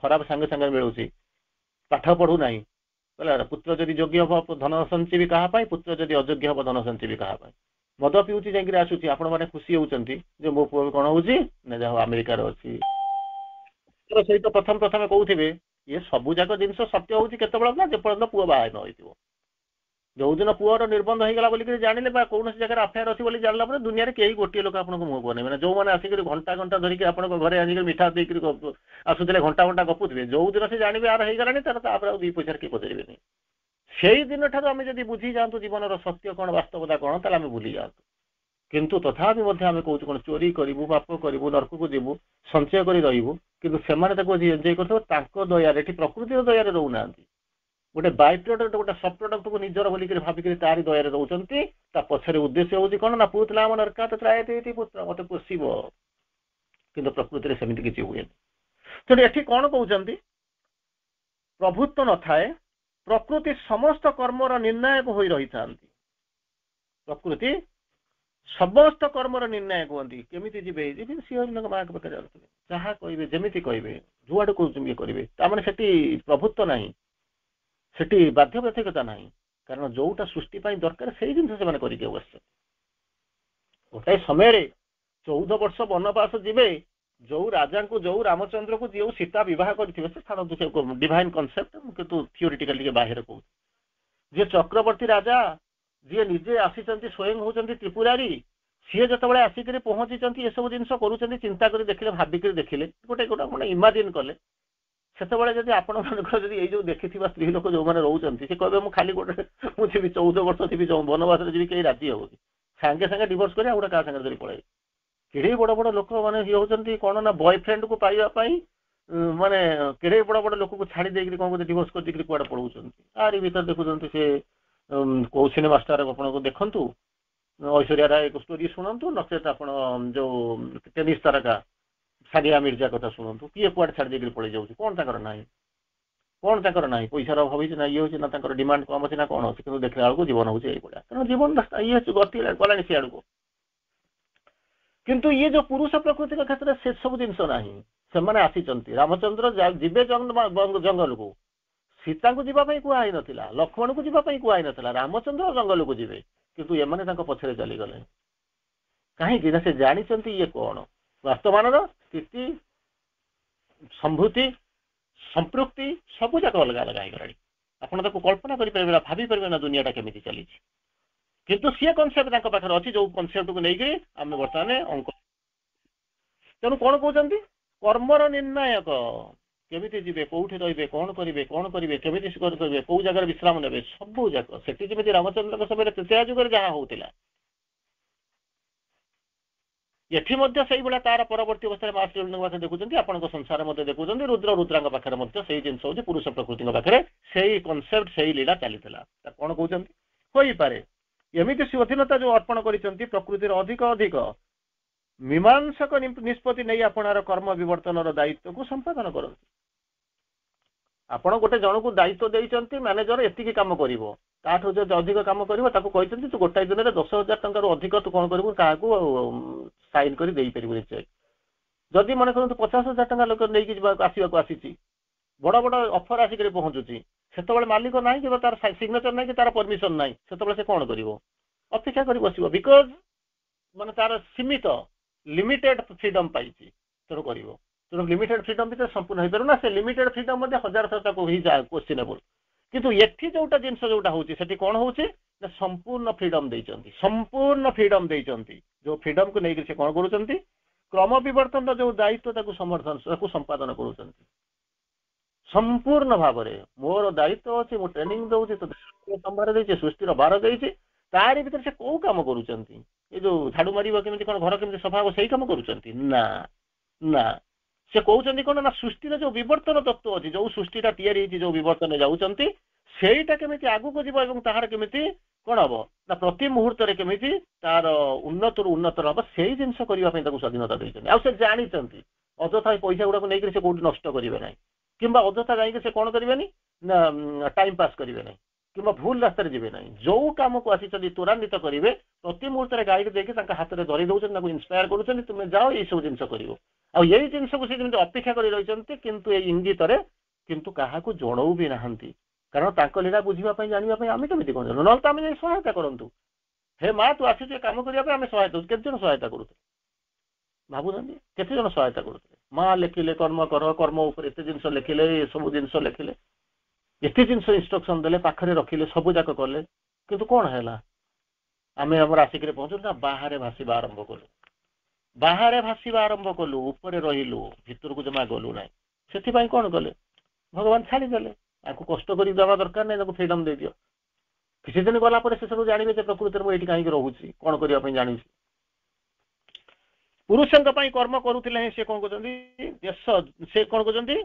ଖରାପ ସାଙ୍ଗେ ସାଙ୍ଗେ ମିଳୁଛି, ପାଠ ପଢୁନାହିଁ। ପୁତ୍ର ଯଦି ଯୋଗ୍ୟ ହବ ଧନ ସଞ୍ଚିବି କାହା ପାଇଁ, ପୁତ୍ର ଯଦି ଅଯୋଗ୍ୟ ହବ ଧନ ସଞ୍ଚିବି କାହା ପାଇଁ। ମଦ ପିଉଛି ଯାଇକିରି ଆସୁଛି, ଆପଣ ମାନେ ଖୁସି ହଉଛନ୍ତି ଯେ ମୋ ପୁଅ କଣ ହଉଛି ନା ଯାହା ଆମେରିକାରେ ଅଛି। ସହିତ ପ୍ରଥମେ କହୁଥିବେ ଇଏ ସବୁ ଯାକ ଜିନିଷ ସତ୍ୟ ହଉଛି କେତେବେଳେ ନା ଯେପର୍ଯ୍ୟନ୍ତ ପୁଅ ବାହା ନ ହେଇଥିବ। ଯୋଉଦିନ ପୁଅର ନିର୍ବନ୍ଧ ହେଇଗଲା ବୋଲିକି ଜାଣିଲେ ବା କୌଣସି ଜାଗାରେ ଆଫେୟାର ଅଛି ବୋଲି ଜାଣିଲା ପରେ ଦୁନିଆରେ କେହି ଗୋଟିଏ ଲୋକ ଆପଣଙ୍କୁ ମୁହଁ କୁହନେବେ ନା, ଯୋଉମାନେ ଆସିକରି ଘଣ୍ଟା ଘଣ୍ଟା ଧରିକି ଆପଣଙ୍କ ଘରେ ଆସିକରି ମିଠା ଦେଇକରି ଆସୁଥିଲେ, ଘଣ୍ଟା ଘଣ୍ଟା ଗପୁଥିବେ, ଯୋଉ ଦିନ ସେ ଜାଣିବେ ଆର ହେଇଗଲାଣି ତାପରେ ଆଉ 2 ପଇସାରେ କିଏ ପଚାରିବେନି। ସେଇ ଦିନଠାରୁ ଆମେ ଯଦି ବୁଝି ଯାଆନ୍ତୁ ଜୀବନର ସତ୍ୟ କଣ, ବାସ୍ତବତା କଣ, ତାହେଲେ ଆମେ ଭୁଲି ଯାଆନ୍ତୁ। କିନ୍ତୁ ତଥାପି ମଧ୍ୟ ଆମେ କହୁଛୁ କଣ, ଚୋରି କରିବୁ, ପାପ କରିବୁ, ନର୍କକୁ ଯିବୁ, ସଞ୍ଚୟ କରି ରହିବୁ, କିନ୍ତୁ ସେମାନେ ତାକୁ ଏନ୍ଜୟ କରୁଥିବ ତାଙ୍କ ଦୟାରେ, ଏଠି ପ୍ରକୃତିର ଦୟାରେ ରହୁନାହାନ୍ତି, ଗୋଟେ ବାଇ ପ୍ରଡକ୍ଟ, ଗୋଟେ ସବ୍ ପ୍ରଡକ୍ଟକୁ ନିଜର ବୋଲିକରି ଭାବିକରି ତାରି ଦୟାରେ ରହୁଛନ୍ତି। ତା ପଛରେ ଉଦ୍ଦେଶ୍ୟ ହଉଛି କଣ ନା ପୁତଲା ଆମ ନରକାତ ତ୍ରାୟତେ ପୁତ୍ର, ମତେ ପୋଷିବ, କିନ୍ତୁ ପ୍ରକୃତିରେ ସେମିତି କିଛି ହୁଏନି। ତେଣୁ ଏଠି କଣ କହୁଛନ୍ତି, ପ୍ରଭୁତ୍ୱ ନଥାଏ, ପ୍ରକୃତି ସମସ୍ତ କର୍ମର ନିର୍ଣ୍ଣାୟକ ହୋଇ ରହିଥାନ୍ତି। ପ୍ରକୃତି ସମସ୍ତ କର୍ମର ନିର୍ଣ୍ଣାୟକ ହୁଅନ୍ତି। କେମିତି ଯିବେ, ସିଂହଙ୍କ ମାଙ୍କ ପାଖରେ ଯାଉଥିବେ, ଯାହା କହିବେ, ଯେମିତି କହିବେ, ଯୁଆଡୁ ଇଏ କରିବେ, ତାମାନେ ସେଠି ପ୍ରଭୁତ୍ୱ ନାହିଁ, ସେଠି ବାଧ୍ୟବାଧକତା ନାହିଁ, କାରଣ ଯୋଉଟା ସୃଷ୍ଟି ପାଇଁ ଦରକାର ସେଇ ଜିନିଷ ସେମାନେ କରିକି ବସିଛନ୍ତି। ଗୋଟାଏ ସମୟରେ 14 ବର୍ଷ ବନବାସ ଯିବେ, ଯୋଉ ରାଜାଙ୍କୁ, ଯୋଉ ରାମଚନ୍ଦ୍ରକୁ ଯୋଉ ସୀତା ବିବାହ କରିଥିବେ, ସେ ଛାଡ଼ନ୍ତୁ, ସେ ଡିଭାଇନ କନସେପ୍ଟ, ମୁଁ କିନ୍ତୁ ଥିଓରିଟିକାଲି ଟିକେ ବାହାରେ କହୁଛି। ଯିଏ ଚକ୍ରବର୍ତ୍ତୀ ରାଜା, ଯିଏ ନିଜେ ଆସିଛନ୍ତି, ସ୍ୱୟଂ ହଉଛନ୍ତି ତ୍ରିପୁରାରୀ, ସିଏ ଯେତେବେଳେ ଆସିକରି ପହଞ୍ଚିଛନ୍ତି, ଏସବୁ ଜିନିଷ କରୁଛନ୍ତି, ଚିନ୍ତା କରି ଦେଖିଲେ, ଭାବିକରି ଦେଖିଲେ, ଗୋଟେ ଇମାଜିନ କଲେ, ସେତେବେଳେ ଯଦି ଆପଣମାନଙ୍କର ଯଦି ଏଇ ଯୋଉ ଦେଖିଥିବା ସ୍ତ୍ରୀ ଲୋକ ଯୋଉମାନେ ରହୁଛନ୍ତି, ସେ କହିବେ ମୁଁ ଖାଲି ଗୋଟେ ମୁଁ ଯିବି 14 ବର୍ଷ ଥିବି ବନବାସରେ ଯିବି, କେହି ରାଜି ହବନି, ସାଙ୍ଗେ ସାଙ୍ଗେ ଡିଭୋର୍ସ କରି ଆଉ ଗୋଟେ କାହା ସାଙ୍ଗରେ ଧରି ପଳେଇବେ। କେଡ଼େ ବଡ ବଡ ଲୋକ ମାନେ ଇଏ ହଉଛନ୍ତି କଣ ନା ବୟଫ୍ରେଣ୍ଡକୁ ପାଇବା ପାଇଁ, ମାନେ କେଡ଼େ ବଡ ବଡ ଲୋକକୁ ଛାଡି ଦେଇକିରି କଣ ଡିଭୋର୍ସ କରିଦେଇକିରି କୁଆଡେ ପଳଉଛନ୍ତି। ଆରି ଭିତରେ ଦେଖୁଛନ୍ତି ସେ କୋଉ ସିନେମା ଷ୍ଟାର ଆପଣଙ୍କୁ ଦେଖନ୍ତୁ, ଐଶ୍ୱର୍ଯ୍ୟା ରାୟକୁ ଷ୍ଟୋରି ଶୁଣନ୍ତୁ, ନଚେତ ଆପଣ ଯୋଉ ଟେନିସ୍ ତାରକା ସାନିଆ ମିର୍ଜା କଥା ଶୁଣନ୍ତୁ, କିଏ କୁଆଡେ ଛାଡି ଦେଇକିରି ପଳେଇ ଯାଉଛି, କଣ ତାଙ୍କର ନାହିଁ, କଣ ତାଙ୍କର ନାହିଁ, ପଇସାର ଅଭାବ ହେଇଛି ନା ଇଏ ହଉଛି ନା ତାଙ୍କର ଡିମାଣ୍ଡ କମ ଅଛି ନା କଣ ଅଛି, କିନ୍ତୁ ଦେଖିଲା ବେଳକୁ ଜୀବନ ହଉଛି ଏଇଭଳିଆ, କାରଣ ଜୀବନ ଇଏ ଗତି ଗଲାଣି ସିଆଡକୁ। କିନ୍ତୁ ଇଏ ଯୋଉ ପୁରୁଷ ପ୍ରକୃତିର କ୍ଷେତ୍ରରେ ସେ ସବୁ ଜିନିଷ ନାହିଁ। ସେମାନେ ଆସିଛନ୍ତି, ରାମଚନ୍ଦ୍ର ଯିବେ ଜଙ୍ଗଲକୁ, ସୀତାଙ୍କୁ ଯିବା ପାଇଁ କୁହା ହେଇନଥିଲା, ଲକ୍ଷ୍ମଣଙ୍କୁ ଯିବା ପାଇଁ କୁହା ହେଇନଥିଲା, ରାମଚନ୍ଦ୍ର ଜଙ୍ଗଲକୁ ଯିବେ, କିନ୍ତୁ ଏମାନେ ତାଙ୍କ ପଛରେ ଚାଲିଗଲେ। କାହିଁକି ନା ସେ ଜାଣିଛନ୍ତି ଇଏ କଣ, ବର୍ତ୍ତମାନର ସ୍ଥିତି, ସମ୍ଭୂତି, ସମ୍ପୃକ୍ତି ସବୁ ଯାକ ଅଲଗା ଅଲଗା ହେଇଗଲାଣି। ଆପଣ ତାକୁ କଳ୍ପନା କରିପାରିବେ ନା, ଭାବିପାରିବେ ନା ଦୁନିଆଟା କେମିତି ଚାଲିଛି। କିନ୍ତୁ ସିଏ କନସେପ୍ଟ ତାଙ୍କ ପାଖରେ ଅଛି, ଯୋଉ କନସେପ୍ଟକୁ ନେଇକି ଆମେ ବର୍ତ୍ତମାନ ଅଙ୍କ। ତେଣୁ କଣ କହୁଛନ୍ତି, କର୍ମର ନିର୍ଣ୍ଣାୟକ କେମିତି ଯିବେ, କୋଉଠି ରହିବେ, କଣ କରିବେ, କେମିତି କରିବେ, କୋଉ ଜାଗାରେ ବିଶ୍ରାମ ନେବେ, ସବୁ ଯାକ ସେଠି ଯେମିତି ରାମଚନ୍ଦ୍ରଙ୍କ ସମୟରେ ତ୍ରେତୟା ଯୁଗରେ ଯାହା ହଉଥିଲା ଏଠି ମଧ୍ୟ ସେଇଭଳିଆ ତାର ପରବର୍ତ୍ତୀ ଅବସ୍ଥାରେ ମା ଶ୍ରୀଙ୍କ ପାଖରେ ଦେଖୁଛନ୍ତି, ଆପଣଙ୍କ ସଂସାର ମଧ୍ୟ ଦେଖୁଛନ୍ତି, ରୁଦ୍ରାଙ୍କ ପାଖରେ ମଧ୍ୟ ସେଇ ଜିନିଷ ହଉଛି, ପୁରୁଷ ପ୍ରକୃତିଙ୍କ ପାଖରେ ସେଇ କନସେପ୍ଟ, ସେଇ ଲୀଳା ଚାଲିଥିଲା। କଣ କହୁଛନ୍ତି, ହୋଇପାରେ ଏମିତି ସ୍ୱାଧୀନତା ଯୋଉ ଅର୍ପଣ କରିଛନ୍ତି ପ୍ରକୃତିର ଅଧିକ ମୀମାଂସକ ନିଷ୍ପତ୍ତି ନେଇ ଆପଣର କର୍ମ ବିବର୍ତ୍ତନର ଦାୟିତ୍ୱକୁ ସମ୍ପାଦନ କରନ୍ତି। ଆପଣ ଗୋଟେ ଜଣକୁ ଦାୟିତ୍ୱ ଦେଇଛନ୍ତି, ମ୍ୟାନେଜର ଏତିକି କାମ କରିବ, ତାଠୁ ଯଦି ଅଧିକ କାମ କରିବ ତାକୁ କହିଛନ୍ତି ତୁ ଗୋଟାଏ ଦିନରେ 10,000 ଟଙ୍କାରୁ ଅଧିକ ତୁ କଣ କରିବୁ, କାହାକୁ ସାଇନ୍ କରି ଦେଇପାରିବୁନି ଚେକ୍। ଯଦି ମନେ କରନ୍ତୁ 50,000 ଟଙ୍କା ଲୋକ ନେଇକି ଆସିବାକୁ ଆସିଛି, ବଡ ବଡ ଅଫର ଆସିକରି ପହଞ୍ଚୁଛି, ସେତେବେଳେ ମାଲିକ ନାହିଁ କିମ୍ବା ତାର ସିଗ୍ନେଚର ନାହିଁ କି ତାର ପରମିଶନ ନାହିଁ, ସେତେବେଳେ ସେ କଣ କରିବ, ଅପେକ୍ଷା କରି ବସିବ। ବିକଜ ମାନେ ତାର ସୀମିତ ଲିମିଟେଡ ଫ୍ରିଡମ ପାଇଛି, ତେଣୁ କରିବ। ତେଣୁ ଲିମିଟେଡ ଫ୍ରିଡମ ଭିତରେ ସମ୍ପୂର୍ଣ୍ଣ ହେଇପାରୁ ନା, ସେ ଲିମିଟେଡ ଫ୍ରିଡମ ମଧ୍ୟ ହଜାର ଥର ତାକୁ ହେଇଯାଏ କ୍ୱେଶ୍ଚିନେବଲ। କିନ୍ତୁ ଏଠି ଯୋଉଟା ଜିନିଷ ଯୋଉଟା ହଉଛି ସେଠି କଣ ହଉଛି ନା ସମ୍ପୂର୍ଣ୍ଣ ଫ୍ରିଡମ ଦେଇଛନ୍ତି, ଯୋଉ ଫ୍ରିଡମକୁ ନେଇକି ସେ କଣ କରୁଛନ୍ତି, କ୍ରମ ବିବର୍ତ୍ତନର ଯୋଉ ଦାୟିତ୍ୱ ତାକୁ ସମ୍ପାଦନ କରୁଛନ୍ତି ସମ୍ପୂର୍ଣ୍ଣ ଭାବରେ। ମୋର ଦାୟିତ୍ୱ ଅଛି, ମୁଁ ଟ୍ରେନିଂ ଦଉଛି, ସମ୍ଭାର ଦେଇଛି, ସୃଷ୍ଟିର ବାର ଦେଇଛି, ତାରି ଭିତରେ ସେ କୋଉ କାମ କରୁଛନ୍ତି, ଏ ଯୋଉ ଝାଡୁ ମାରିବ କେମିତି, କଣ ଘର କେମିତି ସଫା ହବ, ସେଇ କାମ କରୁଛନ୍ତି ନା। ସେ କହୁଛନ୍ତି କଣ ନା ସୃଷ୍ଟିର ଯୋଉ ବିବର୍ତ୍ତନ ତତ୍ତ୍ୱ ଅଛି, ଯୋଉ ସୃଷ୍ଟିଟା ତିଆରି ହେଇଛି, ଯୋଉ ବିବର୍ତ୍ତନ ଯାଉଛନ୍ତି, ସେଇଟା କେମିତି ଆଗକୁ ଯିବ ଏବଂ ତାହାର କେମିତି କଣ ହବ ନା ପ୍ରତି ମୁହୂର୍ତ୍ତରେ କେମିତି ତାର ଉନ୍ନତରୁ ଉନ୍ନତର ହବ, ସେଇ ଜିନିଷ କରିବା ପାଇଁ ତାକୁ ସ୍ୱାଧୀନତା ଦେଇଛନ୍ତି। ଆଉ ସେ ଜାଣିଛନ୍ତି ଅଯଥା ପଇସା ଗୁଡାକୁ ନେଇକରି ସେ କୋଉଠି ନଷ୍ଟ କରିବେ ନାହିଁ, କିମ୍ବା ଅଯଥା ଯାଇକି ସେ କଣ କରିବେନି ନା ଟାଇମ ପାସ୍ କରିବେ ନାହିଁ, କିମ୍ବା ଭୁଲ ରାସ୍ତାରେ ଯିବେ ନାହିଁ। ଯୋଉ କାମକୁ ଆସିଛନ୍ତି ତ୍ୱରାନ୍ୱିତ କରିବେ, ପ୍ରତି ମୁହୂର୍ତ୍ତରେ ଗାଇଡ ଦେଇକି ତାଙ୍କ ହାତରେ ଧରି ଦଉଛନ୍ତି, ତାଙ୍କୁ ଇନ୍ସପାୟାର କରୁଛନ୍ତି, ତୁମେ ଯାଅ ଏଇ ସବୁ ଜିନିଷ କରିବ। ଆଉ ଏଇ ଜିନିଷକୁ ସେ ଯେମିତି ଅପେକ୍ଷା କରି ରହିଛନ୍ତି, କିନ୍ତୁ ଏଇ ଇଙ୍ଗିତରେ କିନ୍ତୁ କାହାକୁ ଜଣଉ ବି ନାହାନ୍ତି, କାରଣ ତାଙ୍କ ଲୀଳା ବୁଝିବା ପାଇଁ, ଜାଣିବା ପାଇଁ ଆମେ କେମିତି କଣ ଜାଣୁ, ନହେଲେ ତ ଆମେ ଯାଇ ସହାୟତା କରନ୍ତୁ। ହେ ମା ତୁ ଆସିଛୁ କାମ କରିବା ପାଇଁ, ଆମେ ସହାୟତା କରୁଛୁ। କେତେ ଜଣ ସହାୟତା କରୁଥିଲେ ଭାବୁଛନ୍ତି, କେତେ ଜଣ ସହାୟତା କରୁଥିଲେ? ମା ଲେଖିଲେ କର୍ମ କର, କର୍ମ ଉପରେ ଏତେ ଜିନିଷ ଲେଖିଲେ, ଏସବୁ ଜିନିଷ ଲେଖିଲେ, ଏତେ ଜିନିଷ ଇନଷ୍ଟ୍ରକ୍ସନ ଦେଲେ, ପାଖରେ ରଖିଲେ, ସବୁ ଯାକ କଲେ, କିନ୍ତୁ କଣ ହେଲା? ଆମେ ଆମର ଆସିକରି ପହଞ୍ଚିଲୁ ନା ବାହାରେ ଭାସିବା ଆରମ୍ଭ କଲୁ, ଉପରେ ରହିଲୁ, ଭିତରକୁ ଜମା ଗଲୁ ନାହିଁ। ସେଥିପାଇଁ କଣ କଲେ, ଭଗବାନ ଛାଡ଼ିଦେଲେ। ତାକୁ କଷ୍ଟ କରି ଦେବା ଦରକାର ନାହିଁ, ତାକୁ ଫ୍ରିଡମ ଦେଇଦିଅ। କିଛି ଦିନ ଗଲା ପରେ ସେ ସବୁ ଜାଣିବେ ଯେ ପ୍ରକୃତିରେ ମୁଁ ଏଇଠି କାହିଁକି ରହୁଛି, କଣ କରିବା ପାଇଁ ଜାଣିଛି। ପୁରୁଷଙ୍କ ପାଇଁ କର୍ମ କରୁଥିଲେ ହିଁ ସେ କଣ କରୁଛନ୍ତି,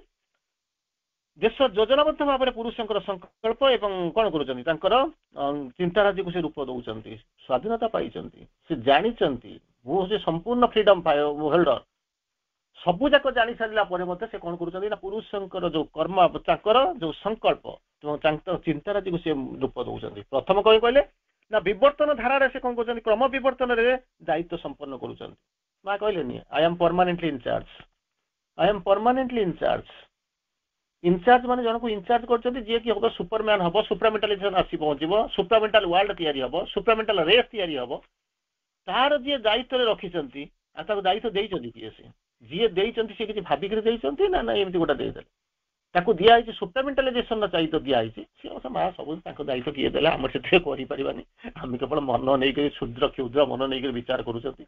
ଦେଶ ଯୋଜନାବଦ୍ଧ ଭାବରେ ପୁରୁଷଙ୍କର ସଂକଳ୍ପ ଏବଂ କଣ କରୁଛନ୍ତି, ତାଙ୍କର ଚିନ୍ତାରାଜିକୁ ସେ ରୂପ ଦଉଛନ୍ତି। ସ୍ୱାଧୀନତା ପାଇଛନ୍ତି, ସେ ଜାଣିଛନ୍ତି, ମୁଁ ସେ ସମ୍ପୂର୍ଣ୍ଣ ଫ୍ରିଡମ ହୋଲ୍ଡର। ସବୁ ଯାକ ଜାଣି ସାରିଲା ପରେ ମଧ୍ୟ ସେ କଣ କରୁଛନ୍ତି ନା ପୁରୁଷଙ୍କର ଯୋଉ କର୍ମ, ତାଙ୍କର ଯୋଉ ସଂକଳ୍ପ ଏବଂ ତାଙ୍କର ଚିନ୍ତାରାଜିକୁ ସେ ରୂପ ଦଉଛନ୍ତି। ପ୍ରଥମ କଣ କହିଲେ ନା ବିବର୍ତ୍ତନ ଧାରାରେ ସେ କଣ କରୁଛନ୍ତି, କ୍ରମ ବିବର୍ତ୍ତନରେ ଦାୟିତ୍ୱ ସମ୍ପନ୍ନ କରୁଛନ୍ତି। ମା କହିଲେନି I am permanently incharge. Incharge ମାନେ ଜଣକୁ ଇନଚାର୍ଜ କରୁଛନ୍ତି, ଯିଏ କି ହବ ସୁପରମ୍ୟାନ ହବ, ସୁପ୍ରାମେଣ୍ଟାଲିଜେସନ ଆସି ପହଞ୍ଚିବ, ସୁପ୍ରାମେଣ୍ଟାଲ ୱାର୍ଲଡ ତିଆରି ହବ, ସୁପ୍ରାମେଣ୍ଟାଲ ରେସ୍ ତିଆରି ହବ। ତାହାର ଯିଏ ଦାୟିତ୍ୱରେ ରଖିଛନ୍ତି, ଆଉ ତାକୁ ଦାୟିତ୍ୱ ଦେଇଛନ୍ତି କିଏ? ସେ ଯିଏ ଦେଇଛନ୍ତି ସେ କିଛି ଭାବିକିରି ଦେଇଛନ୍ତି ନା ଏମିତି ଗୋଟେ ଦେଇଦେଲେ? ତାକୁ ଦିଆହେଇଛି ସୁପ୍ରାମେଣ୍ଟାଲାଇଜେସନର ଦାୟିତ୍ୱ ଦିଆହେଇଛି। ସେ ମା ସବୁ ତାଙ୍କ ଦାୟିତ୍ୱ କିଏ ଦେଲେ, ଆମେ ସେଥିରେ କରିପାରିବାନି। ଆମେ କେବଳ ମନ ନେଇକରି କ୍ଷୁଦ୍ର ମନ ନେଇକରି ବିଚାର କରୁଛନ୍ତି।